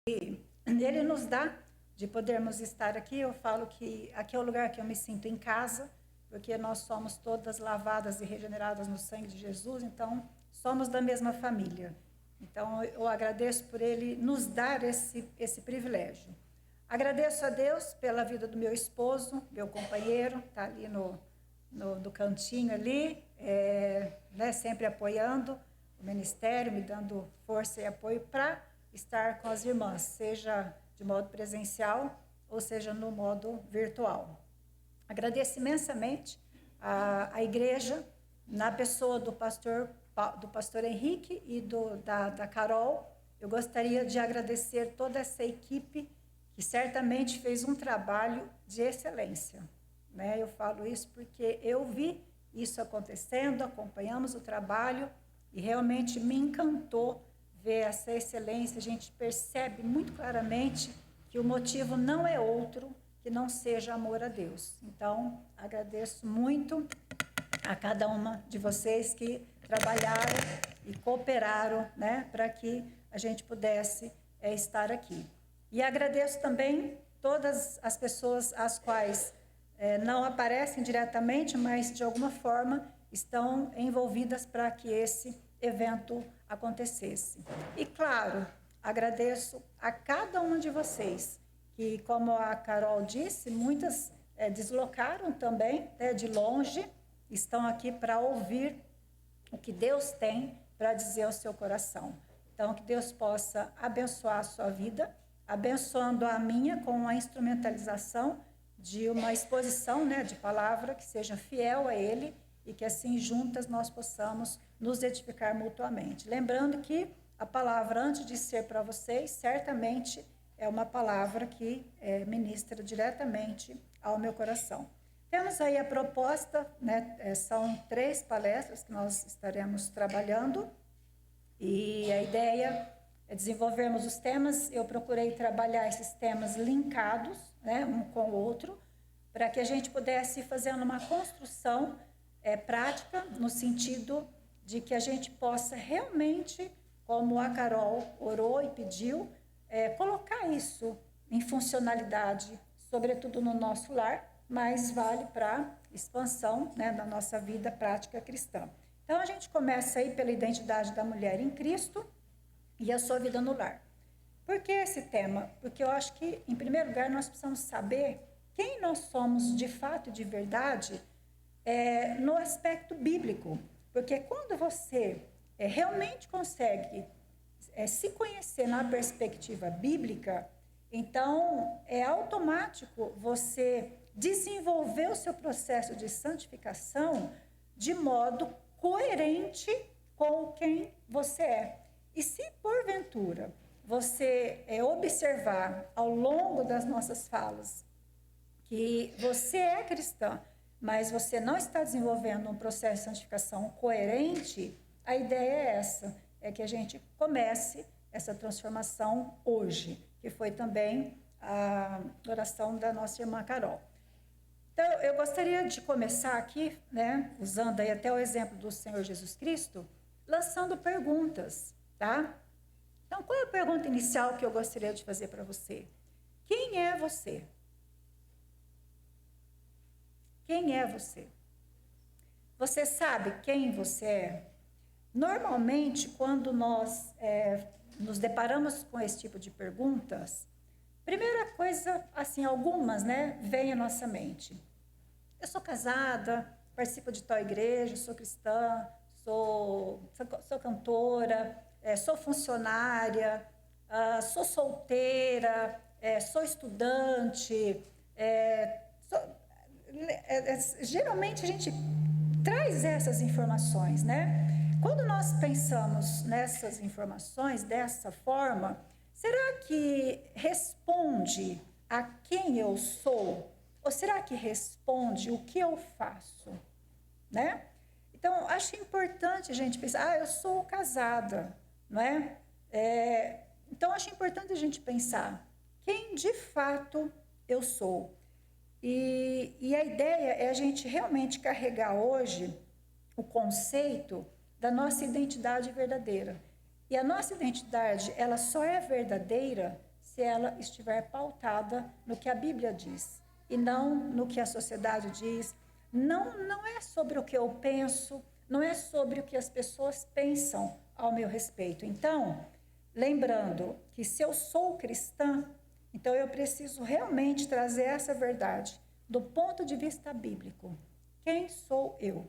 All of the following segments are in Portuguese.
Ele nos dá de podermos estar aqui. Eu falo que aqui é o lugar que eu me sinto em casa, porque nós somos todas lavadas e regeneradas no sangue de Jesus, então somos da mesma família. Então eu agradeço por Ele nos dar esse privilégio. Agradeço a Deus pela vida do meu esposo, meu companheiro, está ali no cantinho ali, né, sempre apoiando o ministério, me dando força e apoio para estar com as irmãs, seja de modo presencial ou seja no modo virtual. Agradeço imensamente a igreja, na pessoa do pastor Henrique e da Carol. Eu gostaria de agradecer toda essa equipe que certamente fez um trabalho de excelência, né? Eu falo isso porque eu vi isso acontecendo, acompanhamos o trabalho e realmente me encantou ver essa excelência. A gente percebe muito claramente que o motivo não é outro que não seja amor a Deus. Então, agradeço muito a cada uma de vocês que trabalharam e cooperaram, né, para que a gente pudesse estar aqui. E agradeço também todas as pessoas as quais não aparecem diretamente, mas de alguma forma estão envolvidas para que esse evento acontecesse. E claro, agradeço a cada uma de vocês, que, como a Carol disse, muitas deslocaram também, né, de longe, estão aqui para ouvir o que Deus tem para dizer ao seu coração. Então, que Deus possa abençoar a sua vida, abençoando a minha com a instrumentalização de uma exposição, né, de palavra que seja fiel a Ele e que assim juntas nós possamos nos edificar mutuamente. Lembrando que a palavra, antes de ser para vocês, certamente é uma palavra que ministra diretamente ao meu coração. Temos aí a proposta, né, são 3 palestras que nós estaremos trabalhando e a ideia é desenvolvermos os temas. Eu procurei trabalhar esses temas linkados, né, um com o outro, para que a gente pudesse ir fazendo uma construção prática, no sentido de que a gente possa realmente, como a Carol orou e pediu, colocar isso em funcionalidade, sobretudo no nosso lar, mas vale para expansão, né, da nossa vida prática cristã. Então, a gente começa aí pela identidade da mulher em Cristo e a sua vida no lar. Por que esse tema? Porque eu acho que, em primeiro lugar, nós precisamos saber quem nós somos de fato e de verdade no aspecto bíblico. Porque quando você realmente consegue se conhecer na perspectiva bíblica, então é automático você desenvolver o seu processo de santificação de modo coerente com quem você é. E se porventura você observar ao longo das nossas falas que você é cristã, mas você não está desenvolvendo um processo de santificação coerente, a ideia é essa, é que a gente comece essa transformação hoje, que foi também a oração da nossa irmã Carol. Então, eu gostaria de começar aqui, né, usando aí até o exemplo do Senhor Jesus Cristo, lançando perguntas, tá? Então, qual é a pergunta inicial que eu gostaria de fazer para você? Quem é você? Quem é você? Você sabe quem você é? Normalmente, quando nós nos deparamos com esse tipo de perguntas, primeira coisa, assim, algumas, né, vem à nossa mente. Eu sou casada, participo de tal igreja, sou cristã, sou cantora, sou funcionária, sou solteira, sou estudante. Geralmente a gente traz essas informações, né? Quando nós pensamos nessas informações dessa forma, será que responde a quem eu sou? Ou será que responde o que eu faço? Né? Então, acho importante a gente pensar, eu sou casada, não é? Então, acho importante a gente pensar quem de fato eu sou. E a ideia é a gente realmente carregar hoje o conceito da nossa identidade verdadeira. E a nossa identidade, ela só é verdadeira se ela estiver pautada no que a Bíblia diz e não no que a sociedade diz. Não é sobre o que eu penso, não é sobre o que as pessoas pensam ao meu respeito. Então, lembrando que se eu sou cristã, então eu preciso realmente trazer essa verdade do ponto de vista bíblico. Quem sou eu?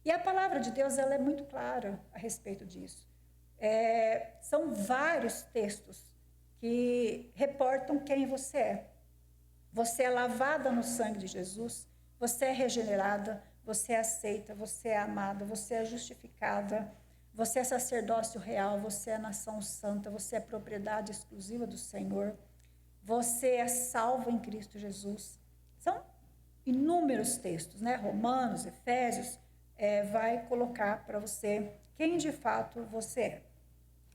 E a palavra de Deus, ela é muito clara a respeito disso. São vários textos que reportam quem você é. Você é lavada no sangue de Jesus, você é regenerada, você é aceita, você é amada, você é justificada, você é sacerdócio real, você é nação santa, você é propriedade exclusiva do Senhor, você é salvo em Cristo Jesus. São inúmeros textos, né? Romanos, Efésios, vai colocar para você quem de fato você é.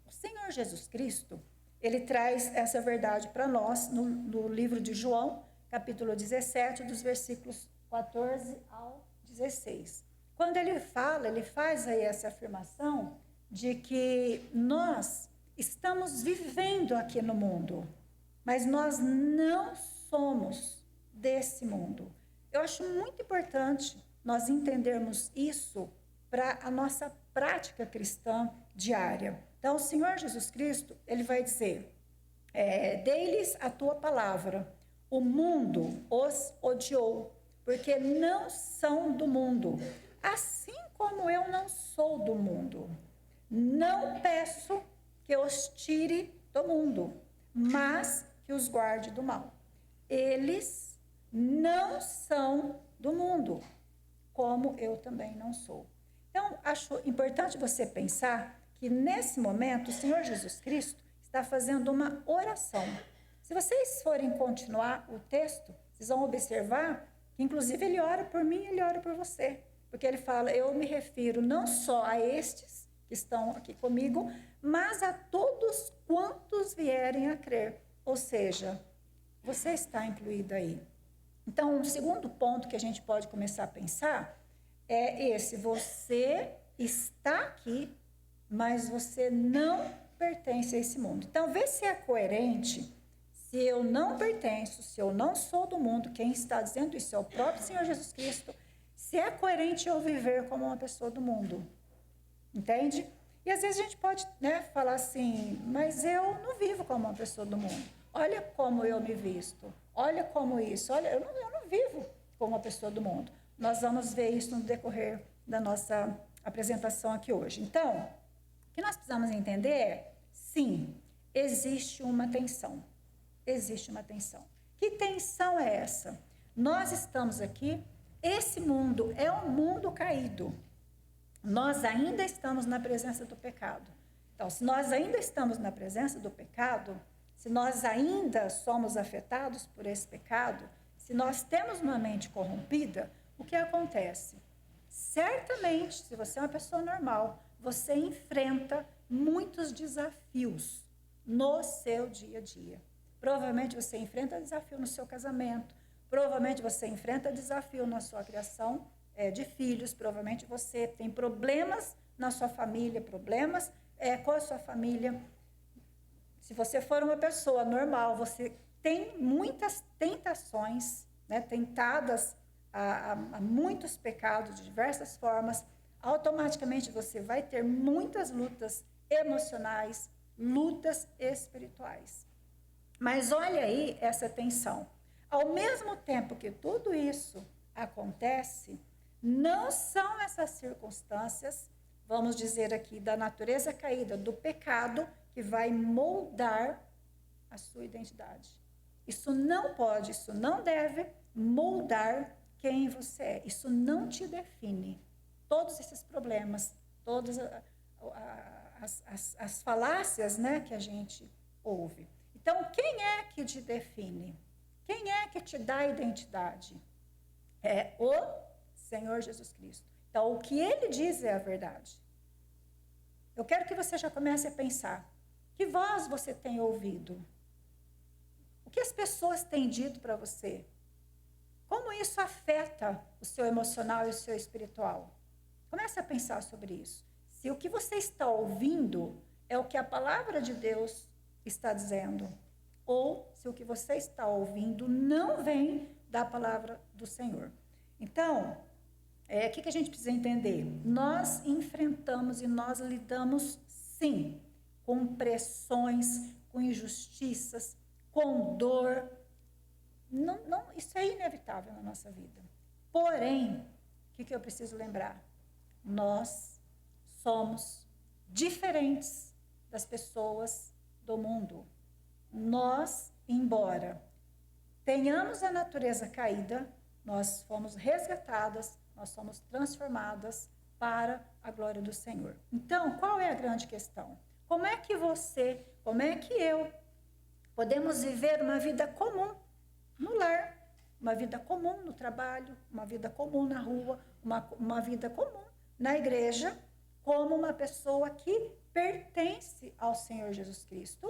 O Senhor Jesus Cristo, ele traz essa verdade para nós no livro de João, capítulo 17, dos versículos 14 ao 16. Quando ele fala, ele faz aí essa afirmação de que nós estamos vivendo aqui no mundo, mas nós não somos desse mundo. Eu acho muito importante nós entendermos isso para a nossa prática cristã diária. Então, o Senhor Jesus Cristo, ele vai dizer, dei-lhes a tua palavra, o mundo os odiou, porque não são do mundo, assim como eu não sou do mundo. Não peço que os tire do mundo, mas que os guarde do mal. Eles não são do mundo, como eu também não sou. Então, acho importante você pensar que nesse momento o Senhor Jesus Cristo está fazendo uma oração. Se vocês forem continuar o texto, vocês vão observar que inclusive ele ora por mim e ele ora por você. Porque ele fala, eu me refiro não só a estes que estão aqui comigo, mas a todos quantos vierem a crer. Ou seja, você está incluído aí. Então, um segundo ponto que a gente pode começar a pensar é esse: você está aqui, mas você não pertence a esse mundo. Então, vê se é coerente. Se eu não pertenço, se eu não sou do mundo, quem está dizendo isso é o próprio Senhor Jesus Cristo. Se é coerente eu viver como uma pessoa do mundo. Entende? E às vezes a gente pode, falar assim, mas eu não vivo como uma pessoa do mundo. Olha como eu me visto. Olha como isso. Olha, eu não vivo como uma pessoa do mundo. Nós vamos ver isso no decorrer da nossa apresentação aqui hoje. Então, o que nós precisamos entender é, sim, existe uma tensão. Existe uma tensão. Que tensão é essa? Nós estamos aqui, esse mundo é um mundo caído. Nós ainda estamos na presença do pecado. Então, se nós ainda estamos na presença do pecado, se nós ainda somos afetados por esse pecado, se nós temos uma mente corrompida, o que acontece? Certamente, se você é uma pessoa normal, você enfrenta muitos desafios no seu dia a dia. Provavelmente você enfrenta desafio no seu casamento, provavelmente você enfrenta desafio na sua criação de filhos, provavelmente você tem problemas na sua família, problemas com a sua família. Se você for uma pessoa normal, você tem muitas tentações, tentadas a muitos pecados de diversas formas, automaticamente você vai ter muitas lutas emocionais, lutas espirituais. Mas olha aí essa tensão. Ao mesmo tempo que tudo isso acontece, não são essas circunstâncias, vamos dizer aqui, da natureza caída, do pecado, que vai moldar a sua identidade. Isso não pode, isso não deve moldar quem você é. Isso não te define. Todos esses problemas, todas as falácias que a gente ouve. Então, quem é que te define? Quem é que te dá identidade? É o Senhor Jesus Cristo. Então, o que ele diz é a verdade. Eu quero que você já comece a pensar. Que voz você tem ouvido? O que as pessoas têm dito para você? Como isso afeta o seu emocional e o seu espiritual? Comece a pensar sobre isso. Se o que você está ouvindo é o que a palavra de Deus está dizendo, ou se o que você está ouvindo não vem da palavra do Senhor. Então, o que a gente precisa entender? Nós enfrentamos e nós lidamos, sim, com pressões, com injustiças, com dor. Não, isso é inevitável na nossa vida. Porém, o que eu preciso lembrar? Nós somos diferentes das pessoas do mundo. Nós, embora tenhamos a natureza caída, nós fomos resgatadas, nós somos transformadas para a glória do Senhor. Então, qual é a grande questão? Como é que você, como é que eu podemos viver uma vida comum no lar, uma vida comum no trabalho, uma vida comum na rua, uma vida comum na igreja, como uma pessoa que pertence ao Senhor Jesus Cristo?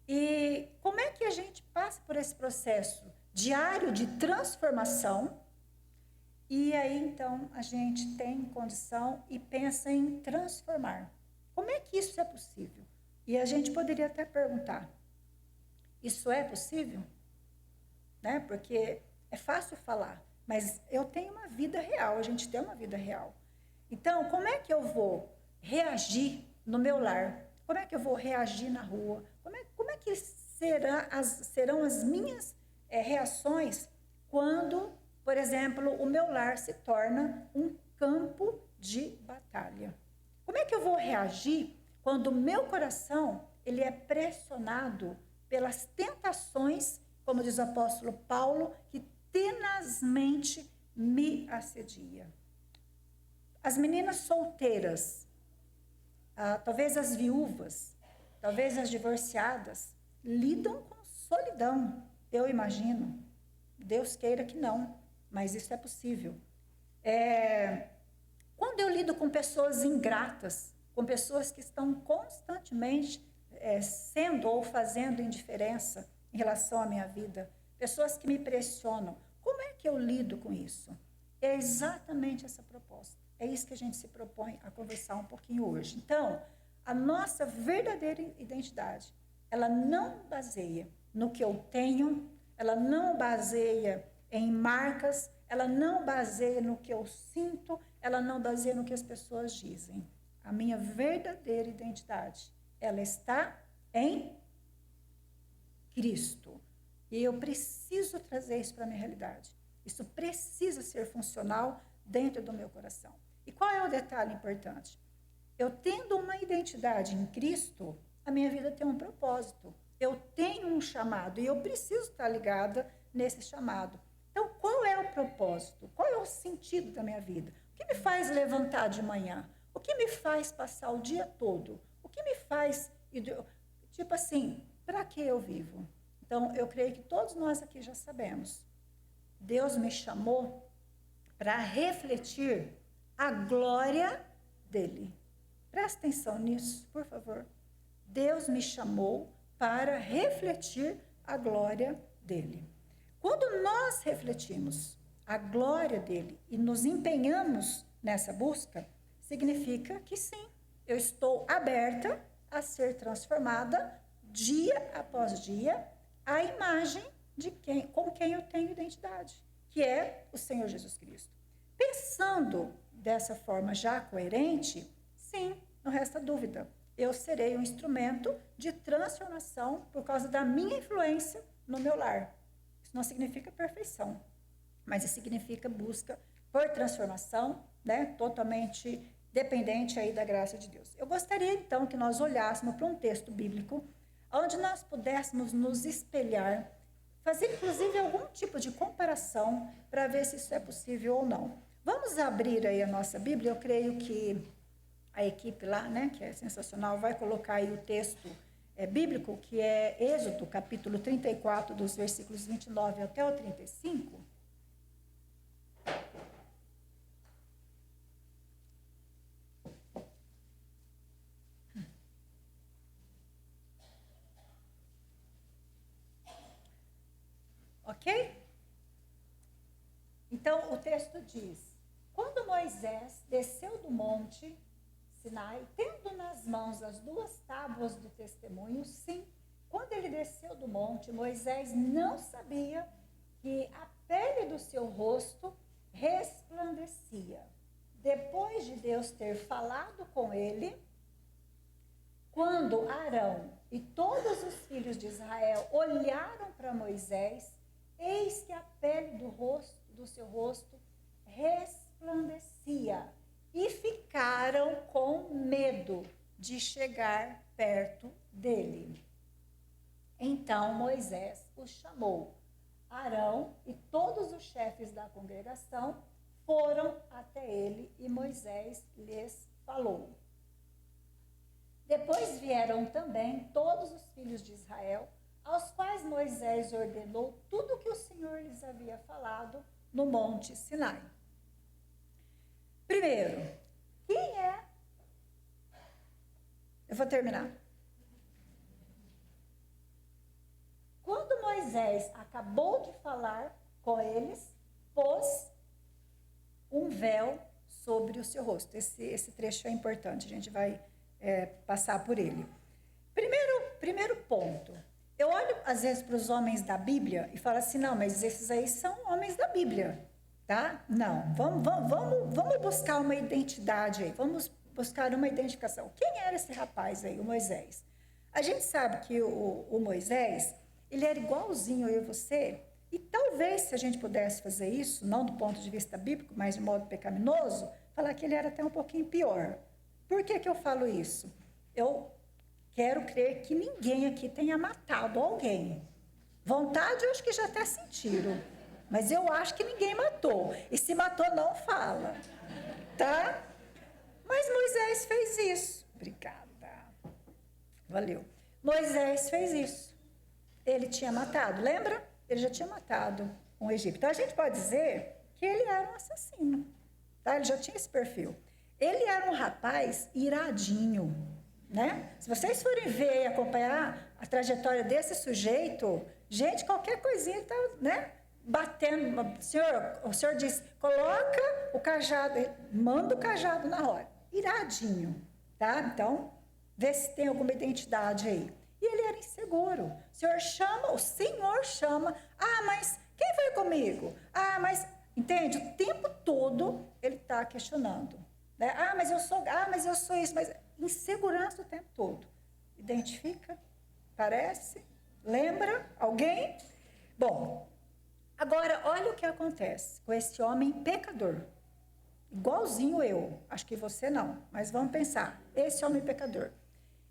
E como é que a gente passa por esse processo diário de transformação? E aí, então, a gente tem condição e pensa em transformar. Como é que isso é possível? E a gente poderia até perguntar, isso é possível? Né? Porque é fácil falar, mas eu tenho uma vida real, a gente tem uma vida real. Então, como é que eu vou reagir no meu lar? Como é que eu vou reagir na rua? Como é que serão as minhas reações quando, por exemplo, o meu lar se torna um campo de batalha? Como é que eu vou reagir quando o meu coração ele é pressionado pelas tentações, como diz o apóstolo Paulo, que tenazmente me assedia? As meninas solteiras, talvez as viúvas, talvez as divorciadas, lidam com solidão, eu imagino. Deus queira que não, mas isso é possível. Quando eu lido com pessoas ingratas, com pessoas que estão constantemente sendo ou fazendo indiferença em relação à minha vida, pessoas que me pressionam, como é que eu lido com isso? É exatamente essa proposta. É isso que a gente se propõe a conversar um pouquinho hoje. Então, a nossa verdadeira identidade, ela não baseia no que eu tenho, ela não baseia em marcas, ela não baseia no que eu sinto, ela não baseia no que as pessoas dizem. A minha verdadeira identidade, ela está em Cristo. E eu preciso trazer isso para a minha realidade. Isso precisa ser funcional dentro do meu coração. E qual é o detalhe importante? Eu tendo uma identidade em Cristo, a minha vida tem um propósito. Eu tenho um chamado e eu preciso estar ligada nesse chamado. Então, qual é o propósito? Qual é o sentido da minha vida? O que me faz levantar de manhã? O que me faz passar o dia todo? O que me faz... Tipo assim, para que eu vivo? Então, eu creio que todos nós aqui já sabemos. Deus me chamou para refletir a glória dele. Presta atenção nisso, por favor. Deus me chamou para refletir a glória dele. Quando nós refletimos a glória dele e nos empenhamos nessa busca, significa que sim, eu estou aberta a ser transformada dia após dia à imagem de com quem eu tenho identidade, que é o Senhor Jesus Cristo. Pensando dessa forma já coerente, sim, não resta dúvida, eu serei um instrumento de transformação por causa da minha influência no meu lar. Isso não significa perfeição, mas isso significa busca por transformação, né, totalmente dependente aí da graça de Deus. Eu gostaria então que nós olhássemos para um texto bíblico onde nós pudéssemos nos espelhar, fazer inclusive algum tipo de comparação para ver se isso é possível ou não. Vamos abrir aí a nossa Bíblia, eu creio que a equipe lá, né, que é sensacional, vai colocar aí o texto bíblico, que é Êxodo, capítulo 34, dos versículos 29 até o 35. Ok? Então, o texto diz: quando Moisés desceu do monte Sinai, tendo nas mãos as duas tábuas do testemunho, sim, quando ele desceu do monte, Moisés não sabia que a pele do seu rosto resplandecia. Depois de Deus ter falado com ele, quando Arão e todos os filhos de Israel olharam para Moisés, eis que a pele do seu rosto resplandecia e ficaram com medo de chegar perto dele. Então Moisés os chamou. Arão e todos os chefes da congregação foram até ele e Moisés lhes falou. Depois vieram também todos os filhos de Israel, aos quais Moisés ordenou tudo o que o Senhor lhes havia falado no monte Sinai. Primeiro, quem é? Eu vou terminar. Quando Moisés acabou de falar com eles, pôs um véu sobre o seu rosto. Esse trecho é importante, a gente vai passar por ele. Primeiro ponto. Eu olho, às vezes, para os homens da Bíblia e falo assim, não, mas esses aí são homens da Bíblia, tá? Não, vamos buscar uma identidade aí, vamos buscar uma identificação. Quem era esse rapaz aí, o Moisés? A gente sabe que o Moisés, ele era igualzinho eu e você, e talvez se a gente pudesse fazer isso, não do ponto de vista bíblico, mas de modo pecaminoso, falar que ele era até um pouquinho pior. Por que eu falo isso? Eu quero crer que ninguém aqui tenha matado alguém. Vontade eu acho que já até sentiram, mas eu acho que ninguém matou. E se matou, não fala, tá? Mas Moisés fez isso. Obrigada. Valeu. Moisés fez isso. Ele tinha matado, lembra? Ele já tinha matado um egípcio. Então, a gente pode dizer que ele era um assassino, tá? Ele já tinha esse perfil. Ele era um rapaz iradinho, né? Se vocês forem ver e acompanhar a trajetória desse sujeito, gente, qualquer coisinha ele tá, né? Batendo. O senhor diz, coloca o cajado, manda o cajado na roda. Iradinho, tá? Então, vê se tem alguma identidade aí. E ele era inseguro. O Senhor chama. Ah, mas quem vai comigo? Ah, mas, entende? O tempo todo ele está questionando. Né? Ah, mas eu sou isso. Mas insegurança o tempo todo. Identifica? Parece? Lembra? Alguém? Bom, agora olha o que acontece com esse homem pecador. Igualzinho eu. Acho que você não. Mas vamos pensar. Esse homem pecador.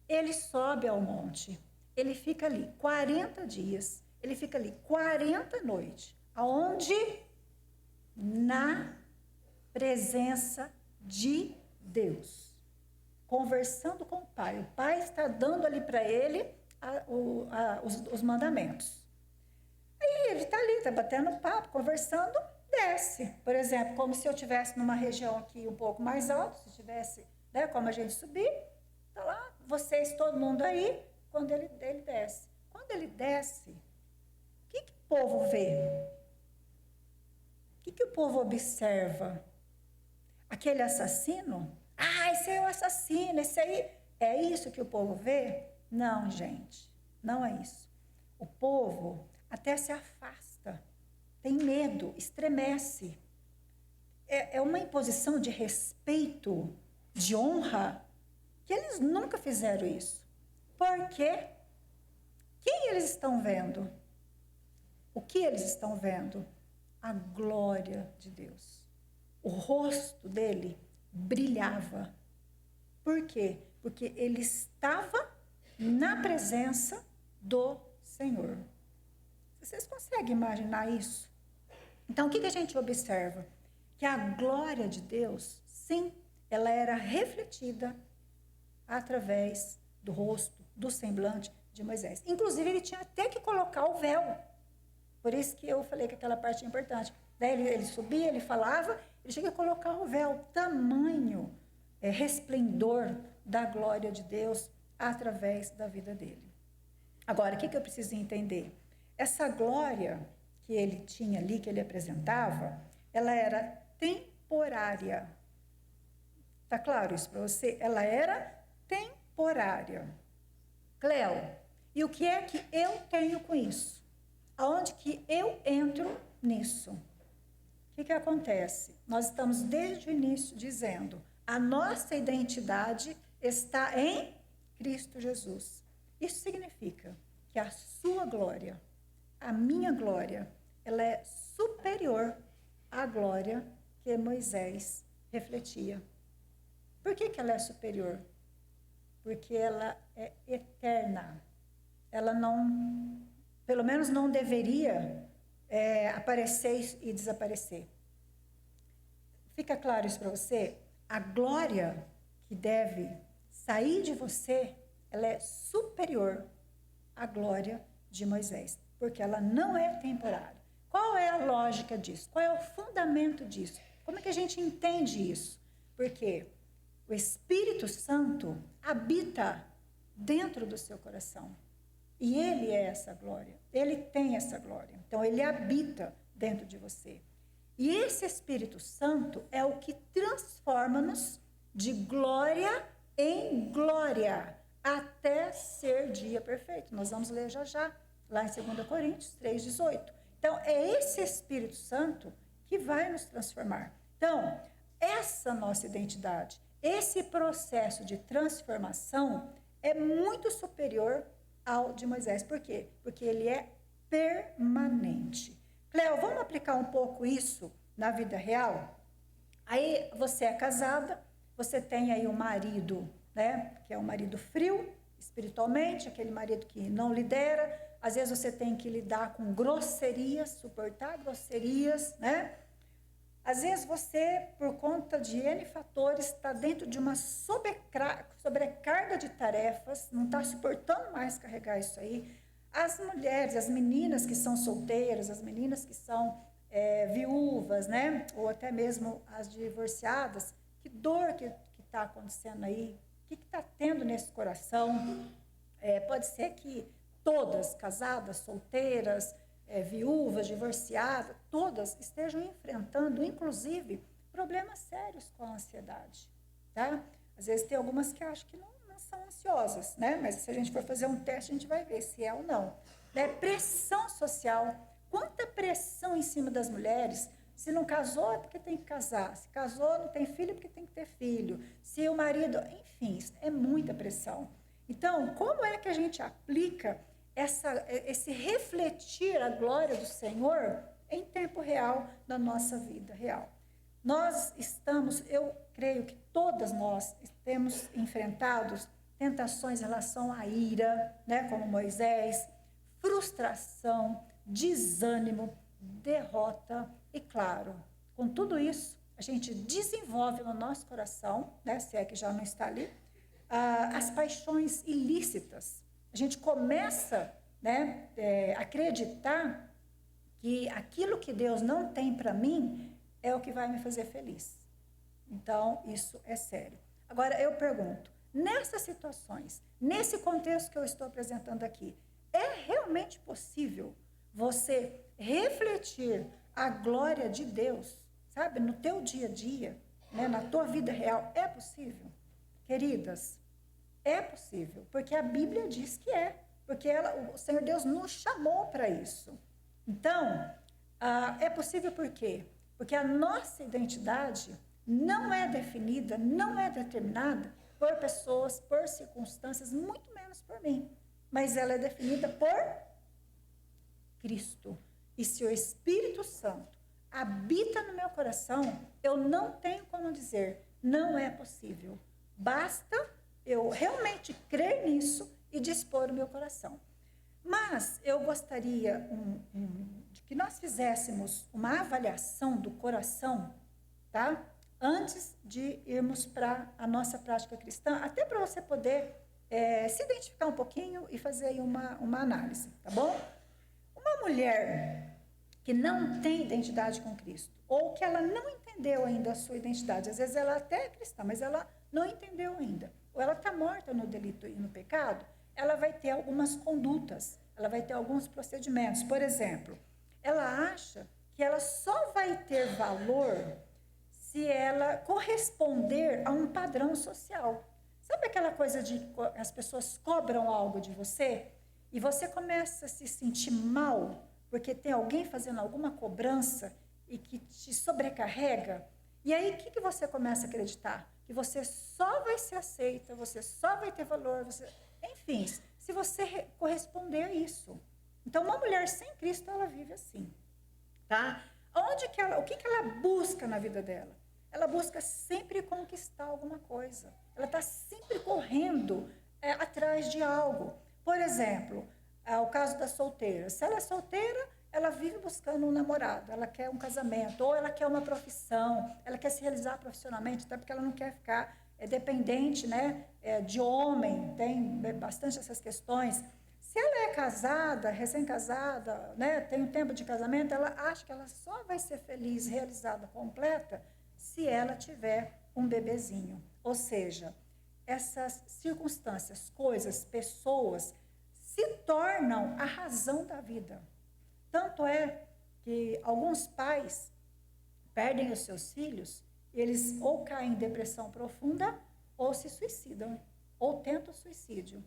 Ele sobe ao monte, ele fica ali 40 dias, ele fica ali 40 noites. Aonde? Na presença de Deus. Conversando com o Pai. O Pai está dando ali para ele os mandamentos. Aí ele está ali, está batendo papo, conversando, desce. Por exemplo, como se eu estivesse numa região aqui um pouco mais alta, se tivesse, né, como a gente subir, está lá, vocês, todo mundo aí, quando ele desce. Quando ele desce, o que o povo vê? O que o povo observa? Aquele assassino? Ah, esse aí é o assassino, esse aí... É isso que o povo vê? Não, gente, não é isso. O povo até se afasta, tem medo, estremece. É uma imposição de respeito, de honra, que eles nunca fizeram isso. Por quê? Quem eles estão vendo? O que eles estão vendo? A glória de Deus. O rosto dele brilhava. Por quê? Porque ele estava na presença do Senhor. Vocês conseguem imaginar isso? Então, o que a gente observa? Que a glória de Deus, sim, ela era refletida através do rosto, do semblante de Moisés. Inclusive, ele tinha até que colocar o véu. Por isso que eu falei que aquela parte é importante. Daí ele subia, ele falava, ele tinha que colocar o véu. Tamanho, resplendor da glória de Deus através da vida dele. Agora, o que eu preciso entender? Essa glória que ele tinha ali, que ele apresentava, ela era temporária. Tá claro isso para você? Ela era temporária. Cleo, E o que é que eu tenho com isso? Aonde que eu entro nisso? O que acontece? Nós estamos desde o início dizendo, a nossa identidade está em Cristo Jesus. Isso significa que a sua glória, a minha glória, ela é superior à glória que Moisés refletia. Por que ela é superior? Porque ela é eterna. Ela não, pelo menos não deveria aparecer e desaparecer. Fica claro isso para você? A glória que deve sair de você, ela é superior à glória de Moisés, porque ela não é temporária. Qual é a lógica disso? Qual é o fundamento disso? Como é que a gente entende isso? Porque o Espírito Santo habita dentro do seu coração. E ele é essa glória. Ele tem essa glória. Então, ele habita dentro de você. E esse Espírito Santo é o que transforma-nos de glória em glória, até ser dia perfeito. Nós vamos ler já já, lá em 2 Coríntios 3,18. Então, é esse Espírito Santo que vai nos transformar. Então, essa nossa identidade, esse processo de transformação é muito superior ao de Moisés. Por quê? Porque ele é permanente. Cleo, vamos aplicar um pouco isso na vida real? Aí você é casada, você tem aí um marido, né, que é um marido frio, espiritualmente, aquele marido que não lidera. Às vezes você tem que lidar com grosserias, suportar grosserias, né? Às vezes você, por conta de N fatores, está dentro de uma sobrecarga de tarefas, não está suportando mais carregar isso aí. As mulheres, as meninas que são solteiras, as meninas que são viúvas, né? Ou até mesmo as divorciadas, que dor que está acontecendo aí? O que está tendo nesse coração? Pode ser que todas, casadas, solteiras, viúvas, divorciadas, todas estejam enfrentando, inclusive, problemas sérios com a ansiedade, tá? Às vezes tem algumas que acham que não são ansiosas, né? Mas se a gente for fazer um teste, a gente vai ver se é ou não. Pressão social, quanta pressão em cima das mulheres. Se não casou, é porque tem que casar. Se casou, não tem filho, é porque tem que ter filho. Se o marido... Enfim, isso é muita pressão. Então, como é que a gente aplica esse refletir a glória do Senhor em tempo real na nossa vida real? Nós estamos, eu creio que todas nós temos enfrentado tentações em relação à ira, né, como Moisés, frustração, desânimo, derrota. E claro, com tudo isso, a gente desenvolve no nosso coração, né, se é que já não está ali, as paixões ilícitas. A gente começa, né, a acreditar que aquilo que Deus não tem para mim é o que vai me fazer feliz. Então, isso é sério. Agora, eu pergunto, nessas situações, nesse contexto que eu estou apresentando aqui, é realmente possível você refletir a glória de Deus, sabe, no teu dia a dia, né, na tua vida real? É possível? Queridas, é possível, porque a Bíblia diz que é, porque o Senhor Deus nos chamou para isso. Então, é possível por quê? Porque a nossa identidade não é definida, não é determinada por pessoas, por circunstâncias, muito menos por mim, mas ela é definida por Cristo. E se o Espírito Santo habita no meu coração, eu não tenho como dizer, não é possível. Basta eu realmente crer nisso e dispor o meu coração. Mas eu gostaria de que nós fizéssemos uma avaliação do coração, tá? Antes de irmos para a nossa prática cristã, até para você poder se identificar um pouquinho e fazer aí uma análise, tá bom? Uma mulher que não tem identidade com Cristo, ou que ela não entendeu ainda a sua identidade, às vezes ela até é cristã, mas ela não entendeu ainda, ou ela está morta no delito e no pecado, ela vai ter algumas condutas, ela vai ter alguns procedimentos. Por exemplo, ela acha que ela só vai ter valor se ela corresponder a um padrão social. Sabe aquela coisa de as pessoas cobram algo de você? e você começa a se sentir mal, porque tem alguém fazendo alguma cobrança e que te sobrecarrega, e aí o que você começa a acreditar? Que você só vai ser aceita, você só vai ter valor, enfim, se você corresponder a isso. Então, uma mulher sem Cristo, ela vive assim, tá? O que ela busca na vida dela? Ela busca sempre conquistar alguma coisa. Ela está sempre correndo atrás de algo. Por exemplo, o caso da solteira. Se ela é solteira, ela vive buscando um namorado, ela quer um casamento, ou ela quer uma profissão, ela quer se realizar profissionalmente, até porque ela não quer ficar dependente, né, de homem, tem bastante essas questões. Se ela é casada, recém-casada, né, tem um tempo de casamento, ela acha que ela só vai ser feliz, realizada, completa, se ela tiver um bebezinho. Ou seja, essas circunstâncias, coisas, pessoas se tornam a razão da vida. Tanto é que alguns pais perdem os seus filhos, eles ou caem em depressão profunda ou se suicidam, ou tentam suicídio.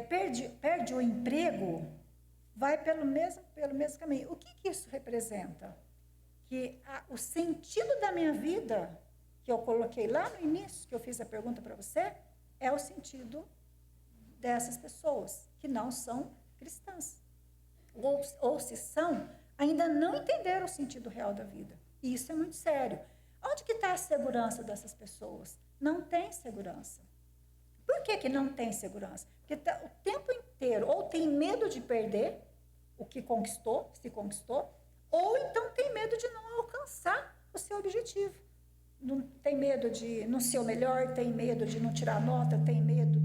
Perde o emprego, vai pelo mesmo caminho. O que isso representa? Que o sentido da minha vida, que eu coloquei lá no início, que eu fiz a pergunta para você, é o sentido dessas pessoas que não são cristãs. Ou se são, ainda não entenderam o sentido real da vida. E isso é muito sério. Onde que está a segurança dessas pessoas? Não tem segurança. Por que não tem segurança? Porque o tempo inteiro ou tem medo de perder o que conquistou, se conquistou, ou então tem medo de não alcançar o seu objetivo. Não tem medo de não ser o melhor, tem medo de não tirar nota, tem medo,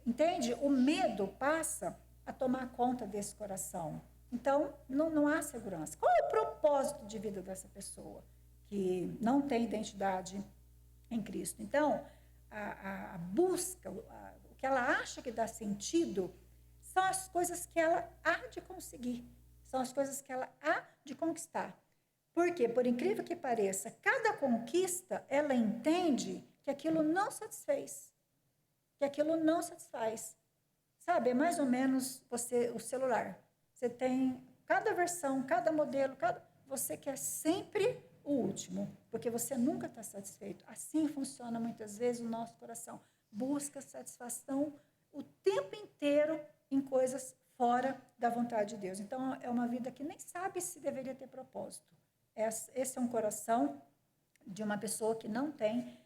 entende? O medo passa a tomar conta desse coração. Então, não há segurança. Qual é o propósito de vida dessa pessoa que não tem identidade em Cristo? Então, a busca, o que ela acha que dá sentido, são as coisas que ela há de conseguir, são as coisas que ela há de conquistar. Porque, por incrível que pareça, cada conquista, ela entende que aquilo não satisfez, que aquilo não satisfaz. Sabe, é mais ou menos o celular. Você tem cada versão, cada modelo, você quer sempre o último, porque você nunca está satisfeito. Assim funciona muitas vezes o nosso coração. Busca satisfação o tempo inteiro em coisas fora da vontade de Deus. Então, é uma vida que nem sabe se deveria ter propósito. Esse é um coração de uma pessoa que não tem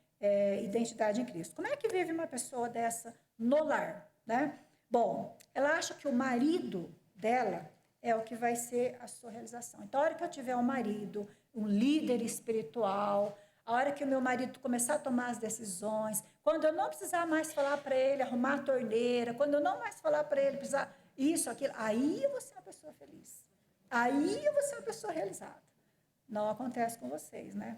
identidade em Cristo. Como é que vive uma pessoa dessa no lar, né? Bom, ela acha que o marido dela é o que vai ser a sua realização. Então, a hora que eu tiver um marido, um líder espiritual, a hora que o meu marido começar a tomar as decisões, quando eu não precisar mais falar para ele arrumar a torneira, quando eu não mais falar para ele precisar isso, aquilo, aí eu vou ser uma pessoa feliz. Aí eu vou ser uma pessoa realizada. Não acontece com vocês, né?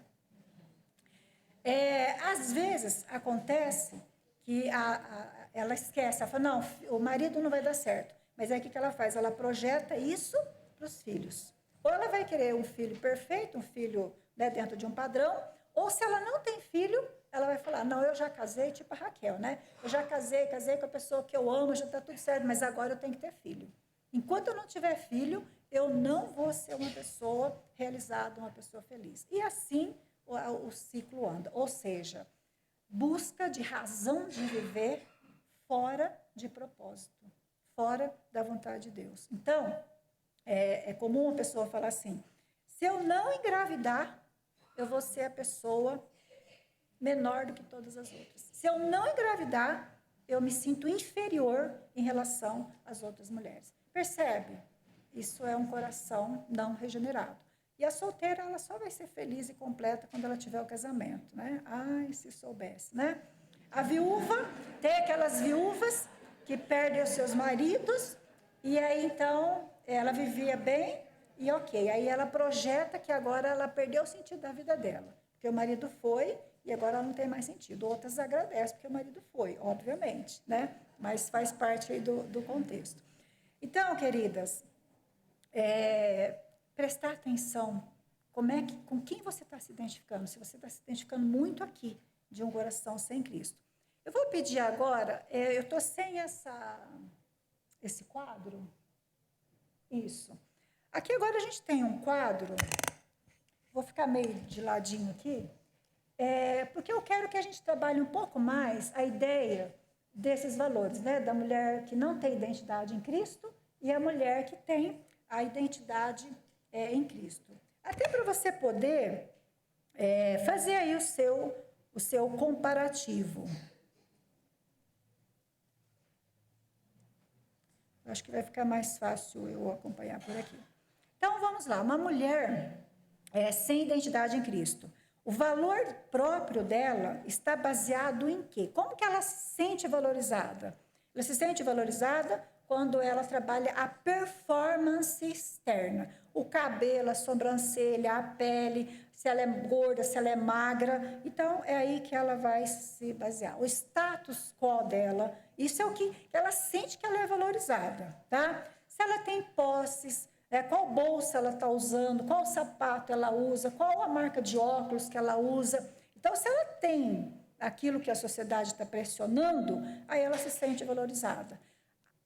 Às vezes acontece que ela esquece, ela fala, não, o marido não vai dar certo. Mas aí o que ela faz? Ela projeta isso para os filhos. Ou ela vai querer um filho perfeito, um filho, né, dentro de um padrão, ou se ela não tem filho, ela vai falar, não, eu já casei, tipo a Raquel, né? Eu já casei com a pessoa que eu amo, já está tudo certo, mas agora eu tenho que ter filho. Enquanto eu não tiver filho, eu não vou ser uma pessoa realizada, uma pessoa feliz. E assim o ciclo anda. Ou seja, busca de razão de viver fora de propósito, fora da vontade de Deus. Então, é comum uma pessoa falar assim, se eu não engravidar, eu vou ser a pessoa menor do que todas as outras. Se eu não engravidar, eu me sinto inferior em relação às outras mulheres. Percebe? Isso é um coração não regenerado. E a solteira, ela só vai ser feliz e completa quando ela tiver o casamento, né? Ai, se soubesse, né? A viúva, tem aquelas viúvas que perdem os seus maridos, e aí, então, ela vivia bem e ok. Aí ela projeta que agora ela perdeu o sentido da vida dela, porque o marido foi e agora ela não tem mais sentido. Outras agradecem porque o marido foi, obviamente, né? Mas faz parte aí do contexto. Então, queridas, prestar atenção com quem você está se identificando. Se você está se identificando muito aqui de um coração sem Cristo. Eu vou pedir agora, eu estou sem esse quadro. Isso. Aqui agora a gente tem um quadro, vou ficar meio de ladinho aqui, porque eu quero que a gente trabalhe um pouco mais a ideia desses valores, né? Da mulher que não tem identidade em Cristo e a mulher que tem a identidade em Cristo. Até para você poder fazer aí o seu comparativo. Acho que vai ficar mais fácil eu acompanhar por aqui. Então, vamos lá. Uma mulher sem identidade em Cristo. O valor próprio dela está baseado em quê? Como que ela se sente valorizada? Ela se sente valorizada quando ela trabalha a performance externa. O cabelo, a sobrancelha, a pele, se ela é gorda, se ela é magra. Então, é aí que ela vai se basear. O status quo dela, isso é o que ela sente que ela é valorizada, tá? Se ela tem posses, qual bolsa ela está usando, qual sapato ela usa, qual a marca de óculos que ela usa. Então, se ela tem aquilo que a sociedade está pressionando, aí ela se sente valorizada.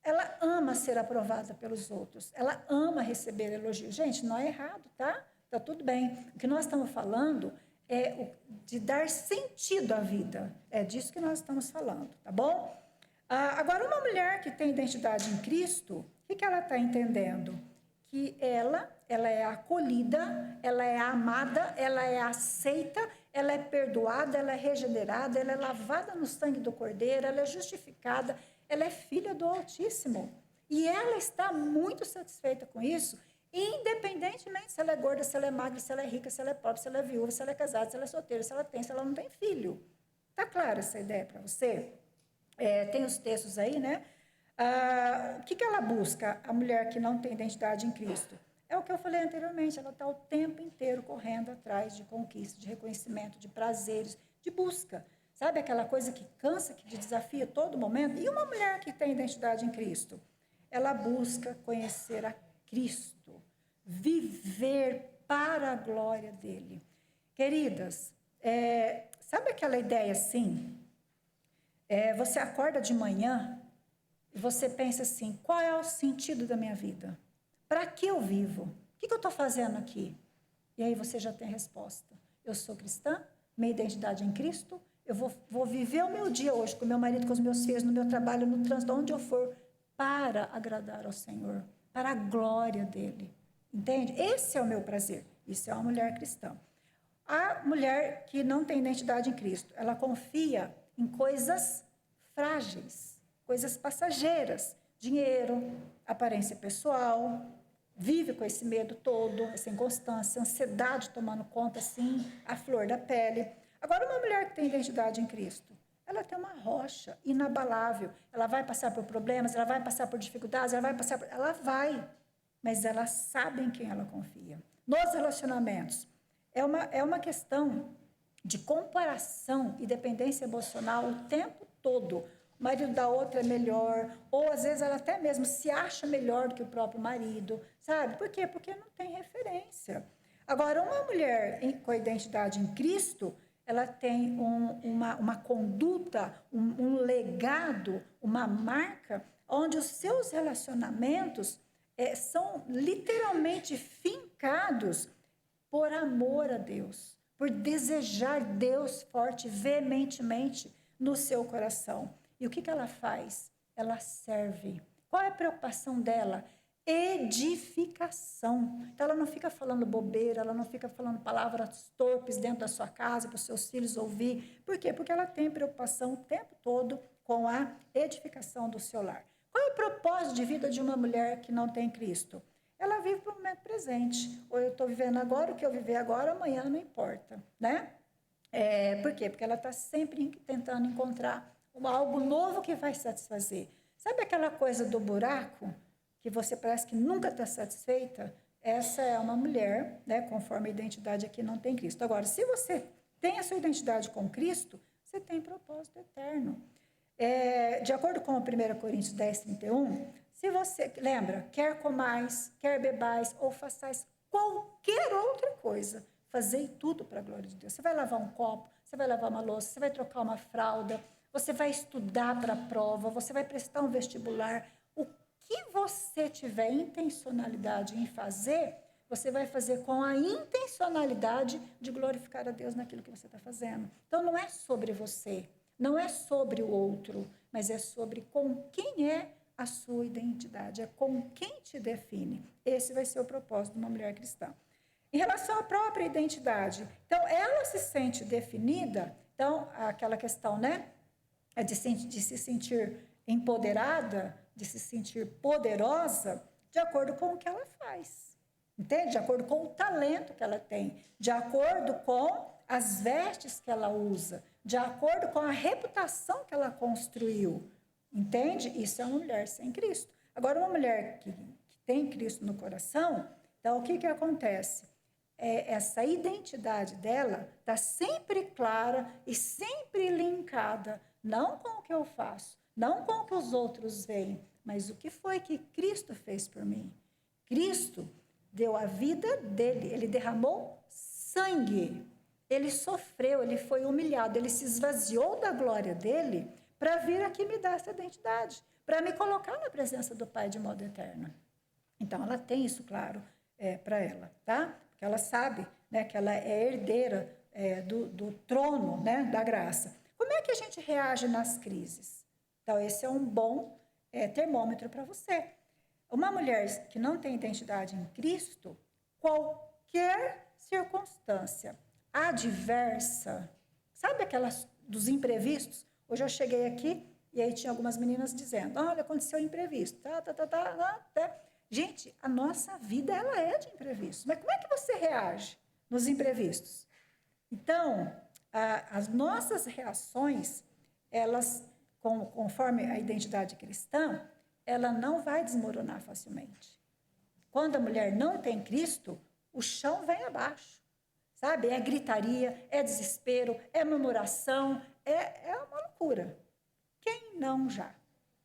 Ela ama ser aprovada pelos outros, ela ama receber elogios. Gente, não é errado, tá? Tá tudo bem. O que nós estamos falando é de dar sentido à vida. É disso que nós estamos falando, tá bom? Agora, uma mulher que tem identidade em Cristo, o que ela está entendendo? Que ela é acolhida, ela é amada, ela é aceita, ela é perdoada, ela é regenerada, ela é lavada no sangue do Cordeiro, ela é justificada, ela é filha do Altíssimo. E ela está muito satisfeita com isso, independentemente se ela é gorda, se ela é magra, se ela é rica, se ela é pobre, se ela é viúva, se ela é casada, se ela é solteira, se ela tem, se ela não tem filho. Tá clara essa ideia para você? Tem os textos aí, né? O que ela busca, a mulher que não tem identidade em Cristo? É o que eu falei anteriormente, ela está o tempo inteiro correndo atrás de conquista, de reconhecimento, de prazeres, de busca. Sabe aquela coisa que cansa, que te desafia todo momento? E uma mulher que tem identidade em Cristo? Ela busca conhecer a Cristo, viver para a glória dele. Queridas, sabe aquela ideia assim? Você acorda de manhã e você pensa assim, qual é o sentido da minha vida? Para que eu vivo? O que eu estou fazendo aqui? E aí você já tem a resposta. Eu sou cristã, minha identidade é em Cristo, eu vou viver o meu dia hoje com meu marido, com os meus filhos, no meu trabalho, no trânsito, onde eu for, para agradar ao Senhor, para a glória dele. Entende? Esse é o meu prazer. Isso é uma mulher cristã. A mulher que não tem identidade em Cristo, ela confia em coisas frágeis, coisas passageiras, dinheiro, aparência pessoal, vive com esse medo todo, essa inconstância, ansiedade tomando conta, assim, a flor da pele. Agora, uma mulher que tem identidade em Cristo, ela tem uma rocha inabalável. Ela vai passar por problemas, ela vai passar por dificuldades, ela vai, mas ela sabe em quem ela confia. Nos relacionamentos, é uma questão de comparação e dependência emocional o tempo todo. O marido da outra é melhor, ou às vezes ela até mesmo se acha melhor do que o próprio marido, sabe? Por quê? Porque não tem referência. Agora, uma mulher com a identidade em Cristo, ela tem uma conduta, um legado, uma marca, onde os seus relacionamentos são literalmente fincados por amor a Deus, por desejar Deus forte, veementemente no seu coração. E o que ela faz? Ela serve. Qual é a preocupação dela? Edificação. Então, ela não fica falando bobeira, ela não fica falando palavras torpes dentro da sua casa para os seus filhos ouvir. Por quê? Porque ela tem preocupação o tempo todo com a edificação do seu lar. Qual é o propósito de vida de uma mulher que não tem Cristo? Ela vive para o momento presente. Ou eu estou vivendo agora, o que eu viver agora, amanhã não importa, né? Por quê? Porque ela está sempre tentando encontrar algo novo que vai satisfazer. Sabe aquela coisa do buraco, que você parece que nunca está satisfeita? Essa é uma mulher, né, conforme a identidade aqui não tem Cristo. Agora, se você tem a sua identidade com Cristo, você tem propósito eterno. De acordo com 1 Coríntios 10, 31, se você, lembra, quer comais, quer bebais ou façais qualquer outra coisa, fazei tudo para a glória de Deus. Você vai lavar um copo, você vai lavar uma louça, você vai trocar uma fralda, você vai estudar para a prova, você vai prestar um vestibular. O que você tiver intencionalidade em fazer, você vai fazer com a intencionalidade de glorificar a Deus naquilo que você está fazendo. Então, não é sobre você, não é sobre o outro, mas é sobre com quem é a sua identidade, é com quem te define. Esse vai ser o propósito de uma mulher cristã. Em relação à própria identidade, então, ela se sente definida, então, aquela questão, né, de se sentir empoderada, de se sentir poderosa, de acordo com o que ela faz. Entende? De acordo com o talento que ela tem, de acordo com as vestes que ela usa, de acordo com a reputação que ela construiu. Entende? Isso é uma mulher sem Cristo. Agora, uma mulher que tem Cristo no coração, então o que acontece? Essa identidade dela está sempre clara e sempre linkada, não com o que eu faço, não com o que os outros veem, mas o que foi que Cristo fez por mim. Cristo deu a vida dele, ele derramou sangue, ele sofreu, ele foi humilhado, ele se esvaziou da glória dele para vir aqui me dar essa identidade, para me colocar na presença do Pai de modo eterno. Então, ela tem isso claro para ela, tá? Porque ela sabe, né, que ela é herdeira do trono, né, da graça. Como é que a gente reage nas crises? Então, esse é um bom termômetro para você. Uma mulher que não tem identidade em Cristo, qualquer circunstância adversa, sabe aquelas dos imprevistos? Hoje eu cheguei aqui e aí tinha algumas meninas dizendo, olha, aconteceu imprevisto, tá. Gente, a nossa vida, ela é de imprevistos. Mas como é que você reage nos imprevistos? Então, as nossas reações, elas, conforme a identidade cristã, ela não vai desmoronar facilmente. Quando a mulher não tem Cristo, o chão vem abaixo, sabe? É gritaria, é desespero, é murmuração, é uma loucura. Quem não já,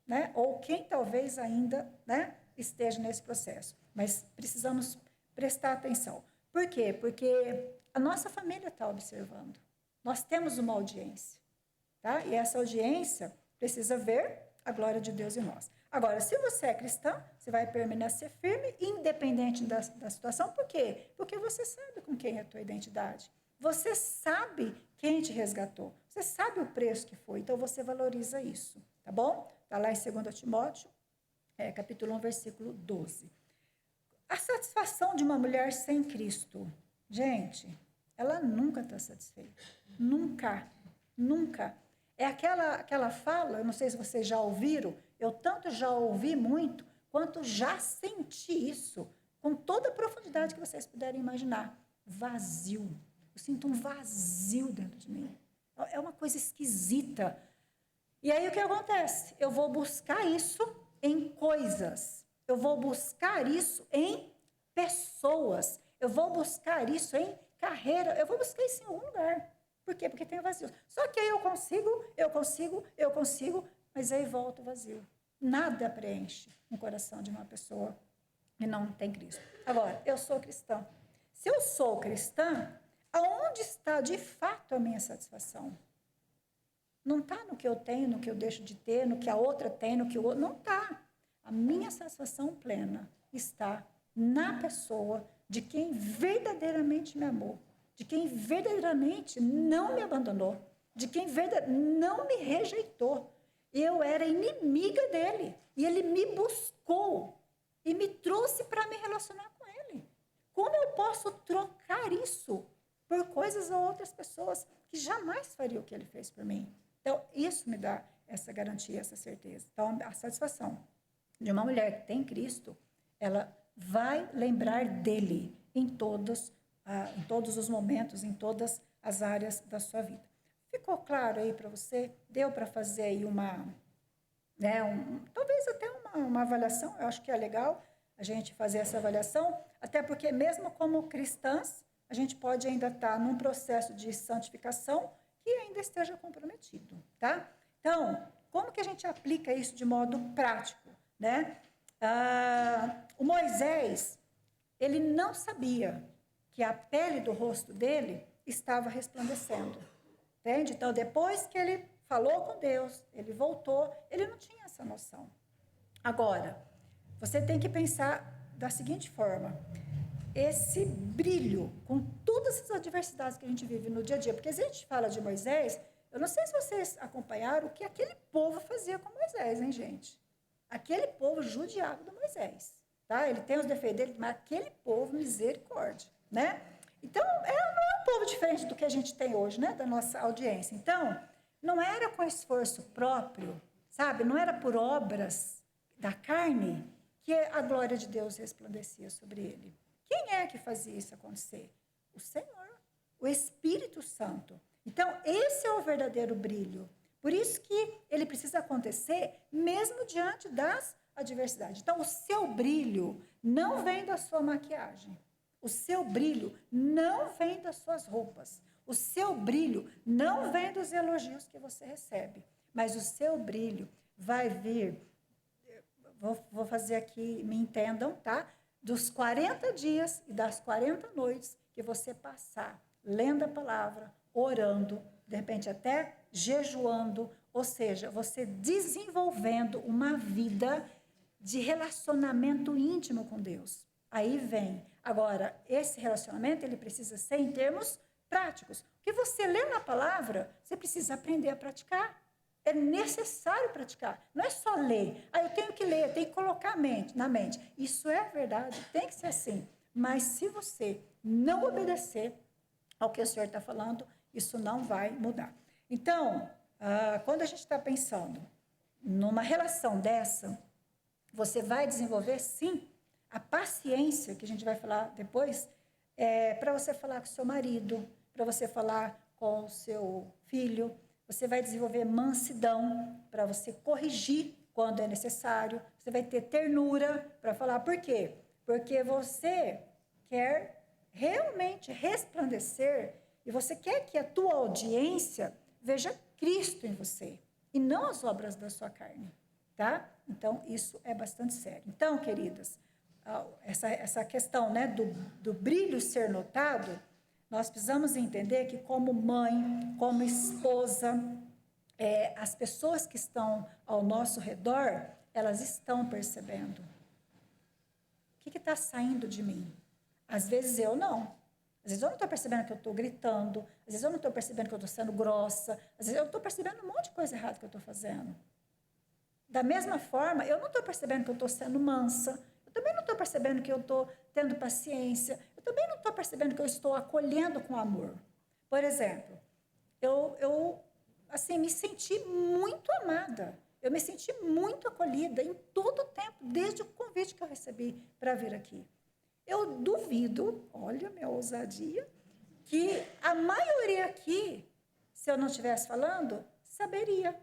né? Ou quem talvez ainda, né, esteja nesse processo. Mas precisamos prestar atenção. Por quê? Porque a nossa família está observando. Nós temos uma audiência, tá? E essa audiência precisa ver a glória de Deus em nós. Agora, se você é cristã, você vai permanecer firme, independente da situação. Por quê? Porque você sabe com quem é a tua identidade. Você sabe quem te resgatou. Você sabe o preço que foi. Então, você valoriza isso. Tá bom? Está lá em 2 Timóteo, capítulo 1, versículo 12. A satisfação de uma mulher sem Cristo. Gente, ela nunca está satisfeita. Nunca. Nunca. É aquela fala, eu não sei se vocês já ouviram, eu tanto já ouvi muito, quanto já senti isso, com toda a profundidade que vocês puderem imaginar. Vazio. Eu sinto um vazio dentro de mim. É uma coisa esquisita. E aí o que acontece? Eu vou buscar isso em coisas. Eu vou buscar isso em pessoas. Eu vou buscar isso em carreira. Eu vou buscar isso em algum lugar. Por quê? Porque tem vazio. Só que aí eu consigo, mas aí volta o vazio. Nada preenche o coração de uma pessoa que não tem Cristo. Agora, eu sou cristã. Se eu sou cristã, aonde está de fato a minha satisfação? Não está no que eu tenho, no que eu deixo de ter, no que a outra tem, no que o outro... Não está. A minha satisfação plena está na pessoa de quem verdadeiramente me amou, de quem verdadeiramente não me abandonou, de quem verdadeiramente não me rejeitou. Eu era inimiga dele e ele me buscou e me trouxe para me relacionar com ele. Como eu posso trocar isso por coisas ou outras pessoas que jamais fariam o que ele fez por mim? Então, isso me dá essa garantia, essa certeza. Então, a satisfação de uma mulher que tem Cristo, ela vai lembrar dele em todos os momentos, em todas as áreas da sua vida. Ficou claro aí para você? Deu para fazer aí talvez até uma avaliação? Eu acho que é legal a gente fazer essa avaliação, até porque mesmo como cristãs, a gente pode ainda estar num processo de santificação que ainda esteja comprometido, tá? Então, como que a gente aplica isso de modo prático, né? O Moisés, ele não sabia que a pele do rosto dele estava resplandecendo, entende? Então, depois que ele falou com Deus, ele voltou, ele não tinha essa noção. Agora, você tem que pensar da seguinte forma: esse brilho, com todas essas adversidades que a gente vive no dia a dia, porque se a gente fala de Moisés, eu não sei se vocês acompanharam o que aquele povo fazia com Moisés, hein, gente? Aquele povo judiava do Moisés, tá? Ele tem os defeitos dele, mas aquele povo, misericórdia, né? Então, não é um povo diferente do que a gente tem hoje, né? Da nossa audiência. Então, não era com esforço próprio, sabe? Não era por obras da carne que a glória de Deus resplandecia sobre ele. Quem é que fazia isso acontecer? O Senhor, o Espírito Santo. Então, esse é o verdadeiro brilho. Por isso que ele precisa acontecer mesmo diante das adversidades. Então, o seu brilho não vem da sua maquiagem. O seu brilho não vem das suas roupas. O seu brilho não vem dos elogios que você recebe. Mas o seu brilho vai vir, vou fazer aqui, me entendam, tá? Dos 40 dias e das 40 noites que você passar lendo a palavra, orando, de repente até jejuando, ou seja, você desenvolvendo uma vida de relacionamento íntimo com Deus. Aí vem. Agora, esse relacionamento, ele precisa ser em termos práticos. O que você lê na palavra, você precisa aprender a praticar. É necessário praticar. Não é só ler. Eu tenho que ler, eu tenho que colocar na mente. Isso é verdade, tem que ser assim. Mas se você não obedecer ao que o Senhor está falando, isso não vai mudar. Então, quando a gente está pensando numa relação dessa, você vai desenvolver, sim, a paciência, que a gente vai falar depois, para você falar com o seu marido, para você falar com o seu filho. Você vai desenvolver mansidão para você corrigir quando é necessário. Você vai ter ternura para falar. Por quê? Porque você quer realmente resplandecer e você quer que a tua audiência veja Cristo em você e não as obras da sua carne, tá? Então, isso é bastante sério. Então, queridas, essa questão, né, do brilho ser notado, nós precisamos entender que como mãe, como esposa, as pessoas que estão ao nosso redor, elas estão percebendo. O que está saindo de mim? Às vezes eu não. Às vezes eu não estou percebendo que eu estou gritando, às vezes eu não estou percebendo que eu estou sendo grossa, às vezes eu estou percebendo um monte de coisa errada que eu estou fazendo. Da mesma forma, eu não estou percebendo que eu estou sendo mansa, eu também não estou percebendo que eu estou tendo paciência, eu também não estou percebendo que eu estou acolhendo com amor. Por exemplo, eu assim, me senti muito amada, eu me senti muito acolhida em todo o tempo, desde o convite que eu recebi para vir aqui. Eu duvido, olha a minha ousadia, que a maioria aqui, se eu não estivesse falando, saberia.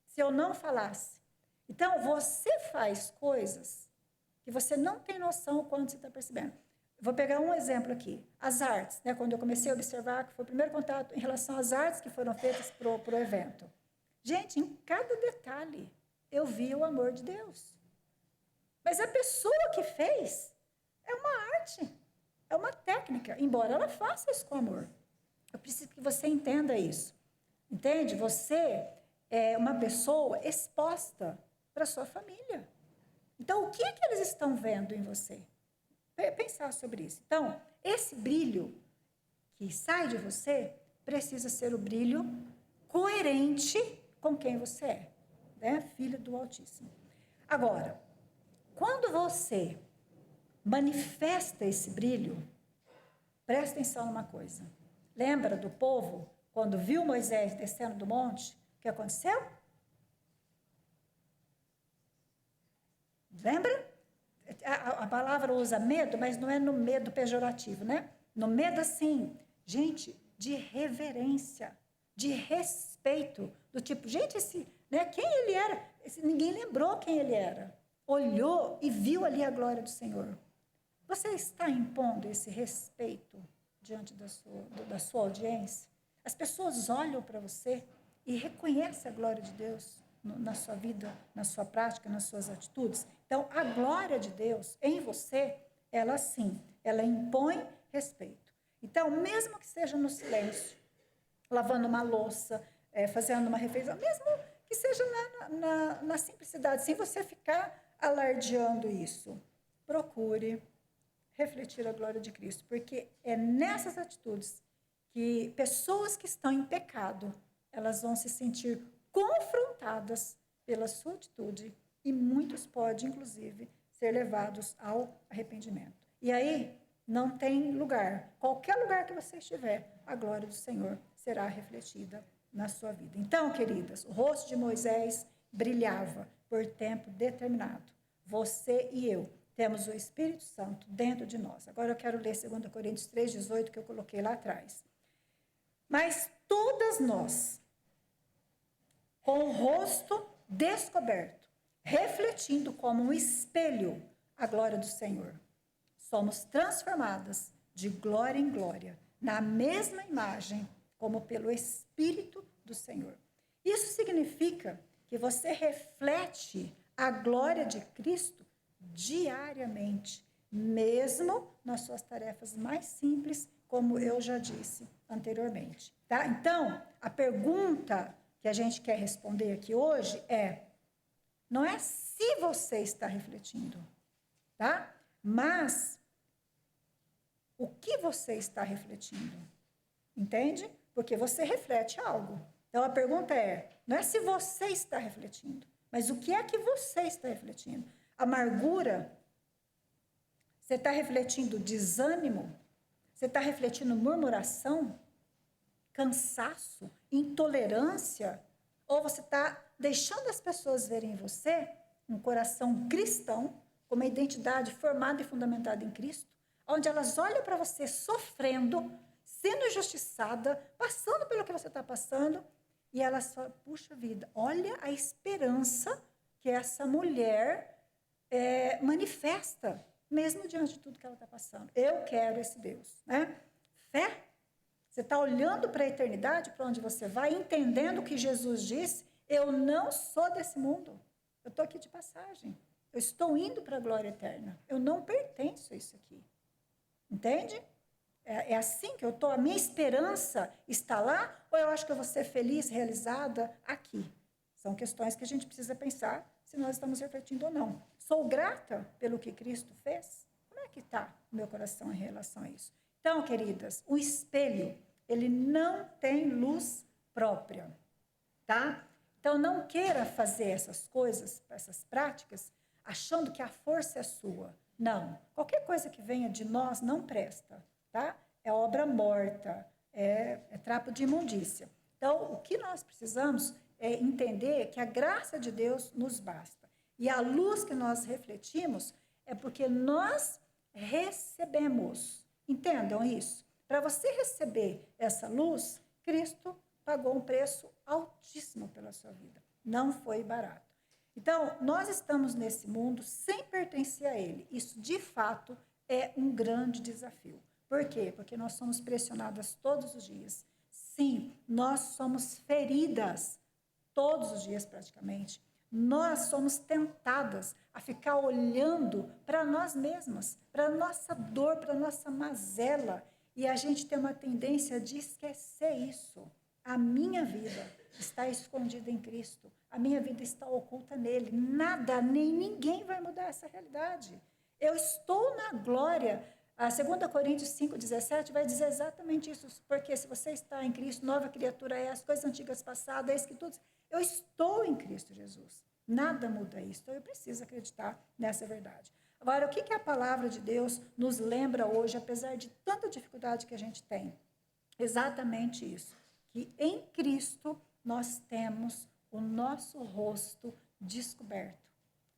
Se eu não falasse. Então, você faz coisas que você não tem noção quando você está percebendo. Vou pegar um exemplo aqui. As artes, né? Quando eu comecei a observar, que foi o primeiro contato em relação às artes que foram feitas para o evento. Gente, em cada detalhe, eu vi o amor de Deus. Mas a pessoa que fez é uma arte, é uma técnica, embora ela faça isso com amor. Eu preciso que você entenda isso. Entende? Você é uma pessoa exposta para a sua família. Então, o que eles estão vendo em você? Pensar sobre isso. Então, esse brilho que sai de você precisa ser o brilho coerente com quem você é, né? Filho do Altíssimo. Agora, quando você manifesta esse brilho, presta atenção numa coisa. Lembra do povo, quando viu Moisés descendo do monte, o que aconteceu? Lembra? A palavra usa medo, mas não é no medo pejorativo, né? No medo, assim, gente, de reverência, de respeito, do tipo, gente, quem ele era? Ninguém lembrou quem ele era. Olhou e viu ali a glória do Senhor. Você está impondo esse respeito diante da sua audiência? As pessoas olham para você e reconhecem a glória de Deus na sua vida, na sua prática, nas suas atitudes. Então, a glória de Deus em você, ela sim, ela impõe respeito. Então, mesmo que seja no silêncio, lavando uma louça, fazendo uma refeição, mesmo que seja na simplicidade, sem você ficar alardeando isso. Procure refletir a glória de Cristo, porque é nessas atitudes que pessoas que estão em pecado, elas vão se sentir confrontadas pela sua atitude e muitos podem, inclusive, ser levados ao arrependimento. E aí, não tem lugar. Qualquer lugar que você estiver, a glória do Senhor será refletida na sua vida. Então, queridas, o rosto de Moisés brilhava por tempo determinado. Você e eu temos o Espírito Santo dentro de nós. Agora eu quero ler 2 Coríntios 3,18, que eu coloquei lá atrás. Mas todas nós, com o rosto descoberto, refletindo como um espelho a glória do Senhor, somos transformadas de glória em glória, na mesma imagem, como pelo Espírito do Senhor. Isso significa que você reflete a glória de Cristo diariamente, mesmo nas suas tarefas mais simples, como eu já disse anteriormente. Tá? Então, a pergunta que a gente quer responder aqui hoje não é se você está refletindo, tá? Mas o que você está refletindo? Entende? Porque você reflete algo. Então a pergunta não é se você está refletindo, mas o que é que você está refletindo? Amargura? Você está refletindo desânimo? Você está refletindo murmuração? Cansaço? Intolerância? Ou você está deixando as pessoas verem em você um coração cristão, com uma identidade formada e fundamentada em Cristo, onde elas olham para você sofrendo, sendo injustiçada, passando pelo que você está passando, e elas falam, puxa vida, olha a esperança que essa mulher manifesta, mesmo diante de tudo que ela está passando. Eu quero esse Deus. Né? Fé. Você está olhando para a eternidade, para onde você vai, entendendo o que Jesus disse, eu não sou desse mundo, eu estou aqui de passagem. Eu estou indo para a glória eterna. Eu não pertenço a isso aqui. Entende? É assim que eu estou. A minha esperança está lá ou eu acho que eu vou ser feliz, realizada aqui? São questões que a gente precisa pensar se nós estamos refletindo ou não. Sou grata pelo que Cristo fez? Como é que está o meu coração em relação a isso? Então, queridas, o espelho, ele não tem luz própria. Tá? Então, não queira fazer essas coisas, essas práticas, achando que a força é sua. Não. Qualquer coisa que venha de nós não presta, tá? É obra morta, é trapo de imundícia. Então, o que nós precisamos é entender que a graça de Deus nos basta. E a luz que nós refletimos é porque nós recebemos. Entendam isso? Para você receber essa luz, Cristo pagou um preço altíssimo pela sua vida. Não foi barato. Então, nós estamos nesse mundo sem pertencer a ele. Isso, de fato, é um grande desafio. Por quê? Porque nós somos pressionadas todos os dias. Sim, nós somos feridas todos os dias, praticamente. Nós somos tentadas a ficar olhando para nós mesmas, para a nossa dor, para a nossa mazela. E a gente tem uma tendência de esquecer isso. A minha vida está escondida em Cristo. A minha vida está oculta nele. Nada, nem ninguém vai mudar essa realidade. Eu estou na glória. A 2 Coríntios 5,17 vai dizer exatamente isso. Porque se você está em Cristo, nova criatura é, as coisas antigas passadas, eis que tudo... Eu estou em Cristo Jesus. Nada muda isso. Então eu preciso acreditar nessa verdade. Agora, o que a palavra de Deus nos lembra hoje, apesar de tanta dificuldade que a gente tem? Exatamente isso. Que em Cristo nós temos o nosso rosto descoberto.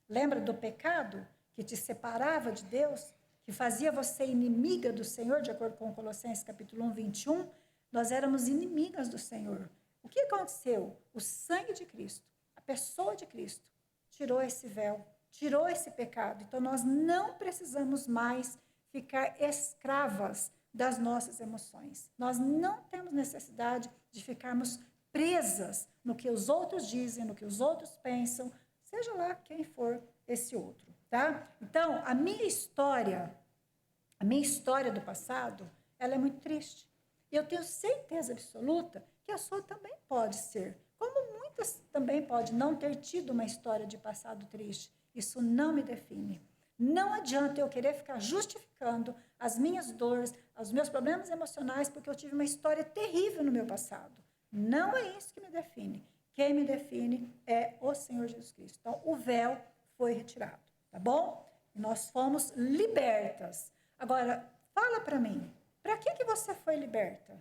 Lembra do pecado que te separava de Deus, que fazia você inimiga do Senhor, de acordo com Colossenses capítulo 1, 21? Nós éramos inimigas do Senhor. O que aconteceu? O sangue de Cristo, a pessoa de Cristo, tirou esse véu, tirou esse pecado. Então nós não precisamos mais ficar escravas das nossas emoções. Nós não temos necessidade de ficarmos presas no que os outros dizem, no que os outros pensam, seja lá quem for esse outro, tá? Então, a minha história do passado, ela é muito triste. E eu tenho certeza absoluta que a sua também pode ser. Como muitas também podem não ter tido uma história de passado triste. Isso não me define. Não adianta eu querer ficar justificando as minhas dores, os meus problemas emocionais, porque eu tive uma história terrível no meu passado. Não é isso que me define. Quem me define é o Senhor Jesus Cristo. Então, o véu foi retirado, tá bom? E nós fomos libertas. Agora, fala para mim, para que você foi liberta?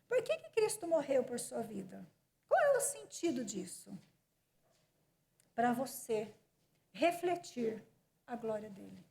Por que Cristo morreu por sua vida? Qual é o sentido disso? Para você refletir a glória dele.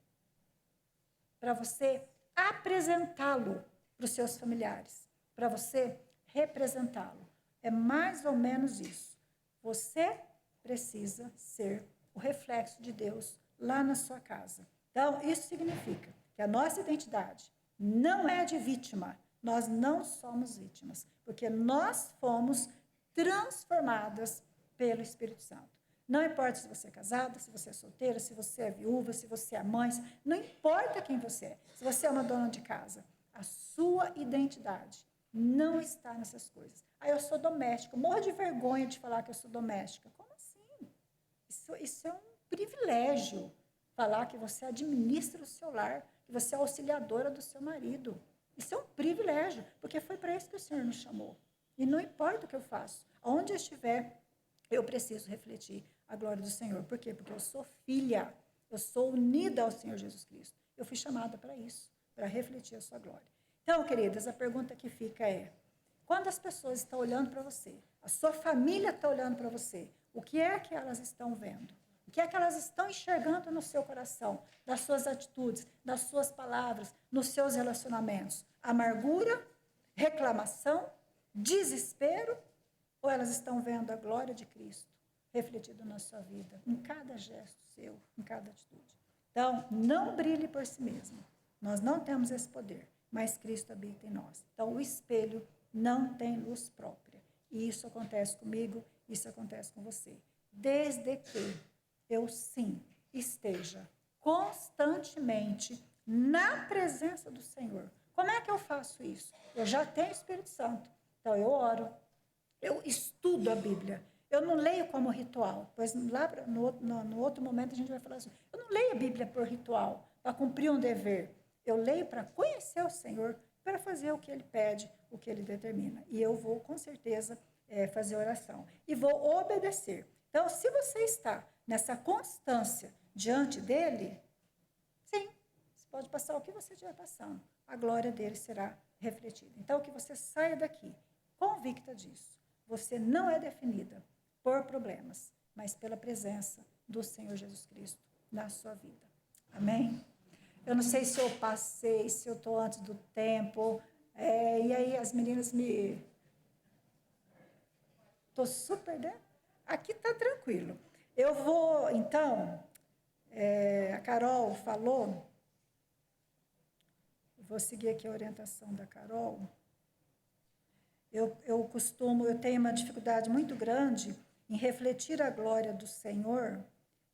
Para você apresentá-lo para os seus familiares. Para você representá-lo. É mais ou menos isso. Você precisa ser o reflexo de Deus lá na sua casa. Então, isso significa que a nossa identidade não é de vítima. Nós não somos vítimas, porque nós fomos transformadas pelo Espírito Santo. Não importa se você é casada, se você é solteira, se você é viúva, se você é mãe, não importa quem você é. Se você é uma dona de casa, a sua identidade não está nessas coisas. Ah, eu sou doméstica, morro de vergonha de falar que eu sou doméstica. Como assim? Isso é um privilégio, falar que você administra o seu lar, que você é auxiliadora do seu marido. Isso é um privilégio, porque foi para isso que o Senhor nos chamou. E não importa o que eu faço, onde eu estiver, eu preciso refletir a glória do Senhor. Por quê? Porque eu sou filha, eu sou unida ao Senhor Jesus Cristo. Eu fui chamada para isso, para refletir a sua glória. Então, queridas, a pergunta que fica é, quando as pessoas estão olhando para você, a sua família está olhando para você, o que é que elas estão vendo? O que é que elas estão enxergando no seu coração, das suas atitudes, das suas palavras, nos seus relacionamentos? Amargura, reclamação, desespero, ou elas estão vendo a glória de Cristo refletida na sua vida, em cada gesto seu, em cada atitude? Então, não brilhe por si mesmo. Nós não temos esse poder, mas Cristo habita em nós. Então, o espelho não tem luz própria. E isso acontece comigo, isso acontece com você. Desde que eu, sim, esteja constantemente na presença do Senhor. Como é que eu faço isso? Eu já tenho o Espírito Santo. Então, eu oro, eu estudo a Bíblia. Eu não leio como ritual, pois lá no outro momento a gente vai falar assim, eu não leio a Bíblia por ritual, para cumprir um dever. Eu leio para conhecer o Senhor, para fazer o que Ele pede, o que Ele determina. E eu vou, com certeza, fazer oração. E vou obedecer. Então, se você está nessa constância diante dEle, sim, você pode passar o que você estiver passando. A glória dEle será refletida. Então, que você saia daqui convicta disso. Você não é definida por problemas, mas pela presença do Senhor Jesus Cristo na sua vida. Amém? Eu não sei se eu passei, se eu estou antes do tempo. E aí as meninas me... Estou super, né? Aqui está tranquilo. Eu vou, então, a Carol falou, vou seguir aqui a orientação da Carol. Eu tenho uma dificuldade muito grande em refletir a glória do Senhor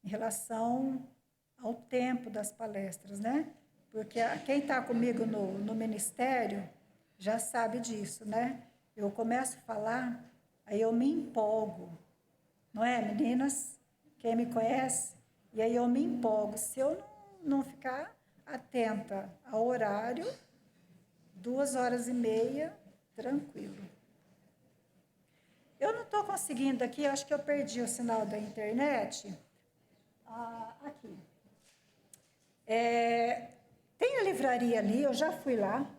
em relação ao tempo das palestras, né? Porque quem está comigo no ministério já sabe disso, né? Eu começo a falar, aí eu me empolgo, não é, meninas? Quem me conhece? E aí eu me empolgo. Se eu não ficar atenta ao horário, 2h30, tranquilo. Eu não estou conseguindo aqui, acho que eu perdi o sinal da internet. Aqui. Tem a livraria ali, eu já fui lá.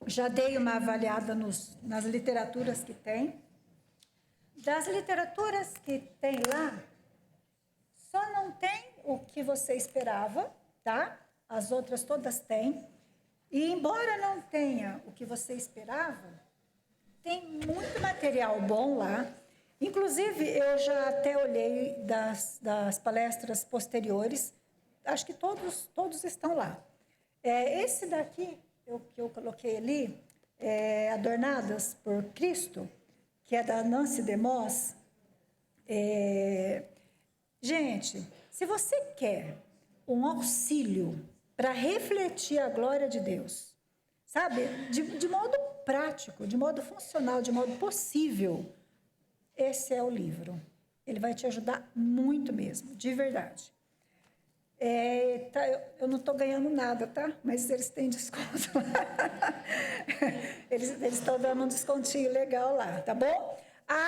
Já dei uma avaliada nas literaturas que tem. Das literaturas que tem lá, só não tem o que você esperava, tá? As outras todas têm. E embora não tenha o que você esperava, tem muito material bom lá. Inclusive, eu já até olhei das palestras posteriores. Acho que todos estão lá. Esse daqui, que eu coloquei ali, Adornadas por Cristo, que é da Nancy DeMoss. Gente, se você quer um auxílio para refletir a glória de Deus sabe, de modo prático, de modo funcional, de modo possível. Esse é o livro. Ele vai te ajudar muito mesmo, de verdade. Eu não estou ganhando nada, tá? Mas eles têm desconto lá. Eles estão dando um descontinho legal lá, tá bom?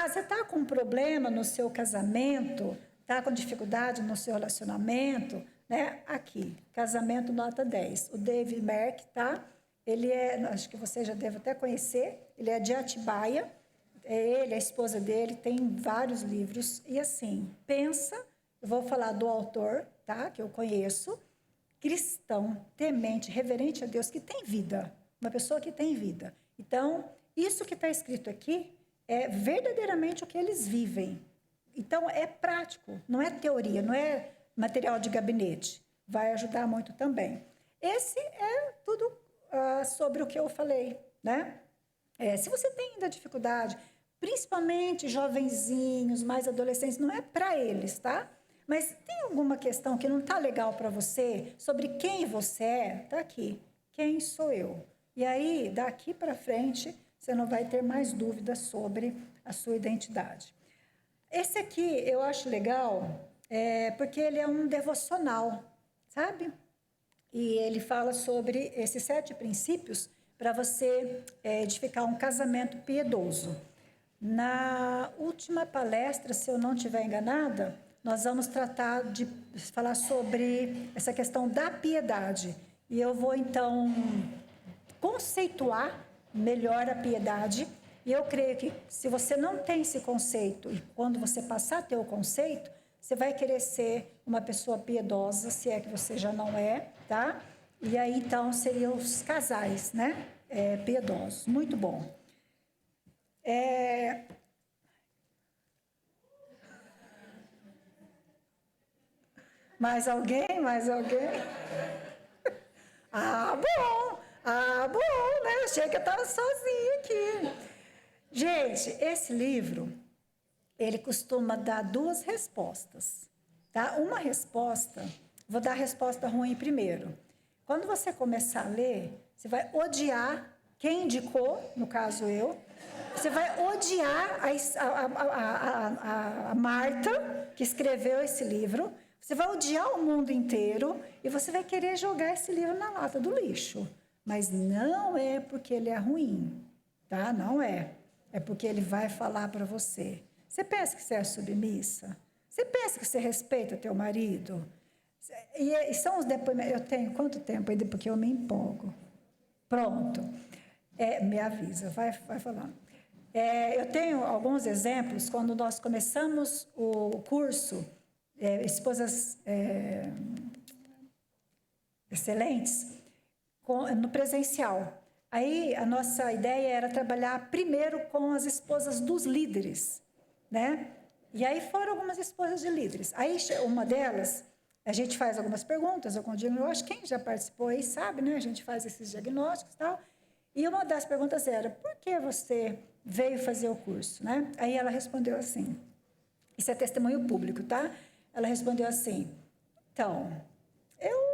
Você está com um problema no seu casamento, está com dificuldade no seu relacionamento, né? Aqui, Casamento Nota 10. O Dave Merck, tá? Ele acho que você já deve até conhecer, ele é de Atibaia. Ele, a esposa dele, tem vários livros. E assim, pensa, eu vou falar do autor, tá? Que eu conheço, cristão, temente, reverente a Deus, que tem vida. Uma pessoa que tem vida. Então, isso que está escrito aqui é verdadeiramente o que eles vivem. Então, é prático, não é teoria, não é material de gabinete. Vai ajudar muito também. Esse é tudo sobre o que eu falei, né? Se você tem ainda dificuldade, principalmente jovenzinhos, mais adolescentes, não é para eles, tá? Mas tem alguma questão que não está legal para você, sobre quem você é? Está aqui. Quem sou eu? E aí, daqui para frente, você não vai ter mais dúvidas sobre a sua identidade. Esse aqui eu acho legal, porque ele é um devocional, sabe? E ele fala sobre esses 7 princípios para você edificar um casamento piedoso. Na última palestra, se eu não estiver enganada, nós vamos tratar de falar sobre essa questão da piedade. E eu vou, então, conceituar melhor a piedade. E eu creio que se você não tem esse conceito, e quando você passar a ter o conceito, você vai querer ser uma pessoa piedosa, se é que você já não é, tá? E aí, então, seriam os casais, né? Piedosos. Muito bom. Mais alguém? Mais alguém? Bom! Bom, né? Achei que eu estava sozinha aqui. Gente, esse livro, ele costuma dar 2 respostas, tá? Uma resposta, vou dar a resposta ruim primeiro. Quando você começar a ler, você vai odiar quem indicou, no caso eu, você vai odiar a Marta, que escreveu esse livro, você vai odiar o mundo inteiro e você vai querer jogar esse livro na lata do lixo. Mas não é porque ele é ruim, tá? Não é. É porque ele vai falar para você. Você pensa que você é submissa? Você pensa que você respeita teu marido? E são os depoimentos. Eu tenho quanto tempo ainda? Porque eu me empolgo. Pronto. Me avisa, vai falando. Eu tenho alguns exemplos. Quando nós começamos o curso, Esposas Excelentes, no presencial. Aí a nossa ideia era trabalhar primeiro com as esposas dos líderes, né? E aí foram algumas esposas de líderes. Aí uma delas, a gente faz algumas perguntas, eu acho que quem já participou aí sabe, né? A gente faz esses diagnósticos e tal. E uma das perguntas era, por que você veio fazer o curso, né? Aí ela respondeu assim, isso é testemunho público, tá? Ela respondeu assim, então, eu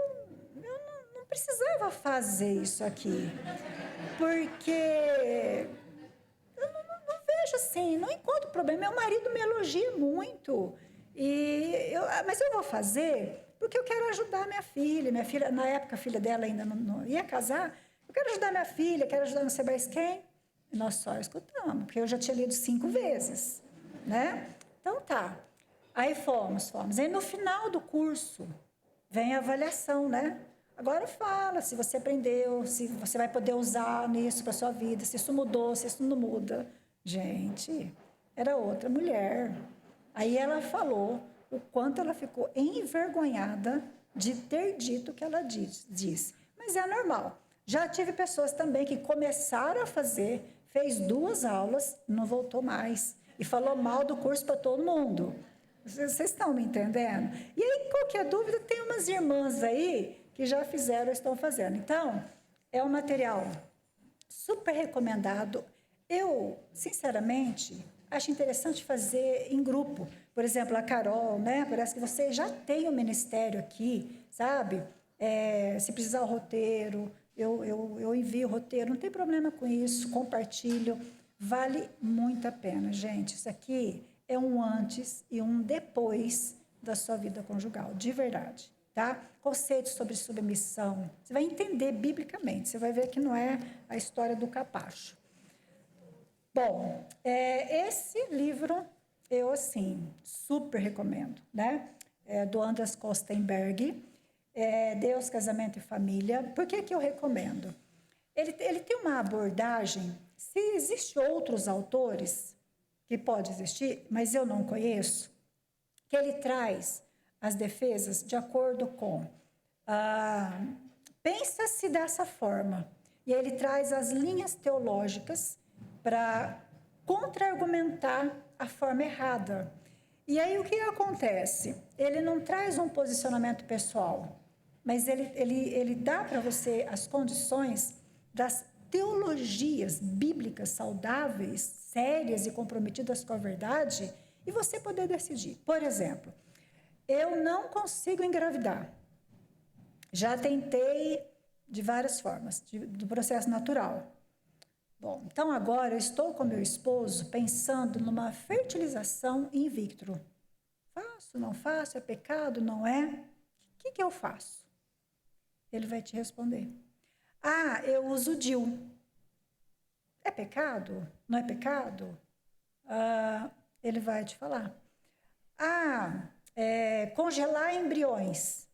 não precisava fazer isso aqui, porque eu não vejo assim, não encontro problema. Meu marido me elogia muito, mas eu vou fazer porque eu quero ajudar minha filha. Minha filha, na época, a filha dela ainda não ia casar. Eu quero ajudar minha filha, quero ajudar não sei mais quem. E nós só escutamos, porque eu já tinha lido 5 vezes, né? Então tá. Aí fomos. Aí no final do curso vem a avaliação, né? Agora fala se você aprendeu, se você vai poder usar nisso para sua vida, se isso mudou, se isso não muda. Gente, era outra mulher. Aí ela falou o quanto ela ficou envergonhada de ter dito o que ela disse. Mas é normal. Já tive pessoas também que começaram a fazer, fez 2 aulas, não voltou mais. E falou mal do curso para todo mundo. Vocês estão me entendendo? E aí, qualquer dúvida, tem umas irmãs aí que já fizeram ou estão fazendo. Então, é um material super recomendado. Eu, sinceramente, acho interessante fazer em grupo. Por exemplo, a Carol, né? Parece que você já tem um ministério aqui, sabe? Se precisar o roteiro, eu envio o roteiro, não tem problema com isso, compartilho. Vale muito a pena, gente. Isso aqui é um antes e um depois da sua vida conjugal, de verdade, tá? Conceitos sobre submissão. Você vai entender biblicamente, você vai ver que não é a história do capacho. Bom, esse livro eu, assim, super recomendo, né? Do Andras Kostenberg, Deus, Casamento e Família. Por que que eu recomendo? Ele tem uma abordagem, se existem outros autores, que pode existir, mas eu não conheço, que ele traz as defesas de acordo com pensa-se dessa forma. E ele traz as linhas teológicas para contra-argumentar a forma errada. E aí o que acontece? Ele não traz um posicionamento pessoal, mas ele dá para você as condições das teologias bíblicas saudáveis, sérias e comprometidas com a verdade, e você poder decidir. Por exemplo, eu não consigo engravidar. Já tentei de várias formas, do processo natural. Bom, então agora eu estou com meu esposo pensando numa fertilização in vitro. Faço, não faço? É pecado, não é? O que eu faço? Ele vai te responder. Ah, eu uso DIU. É pecado? Não é pecado? Ele vai te falar. Congelar embriões.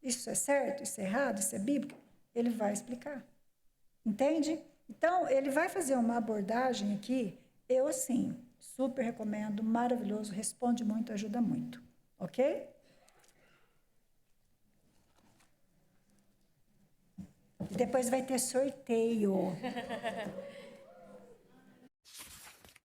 Isso é certo? Isso é errado? Isso é bíblico? Ele vai explicar. Entende? Então, ele vai fazer uma abordagem aqui, eu, assim, super recomendo, maravilhoso, responde muito, ajuda muito. Ok? E depois vai ter sorteio.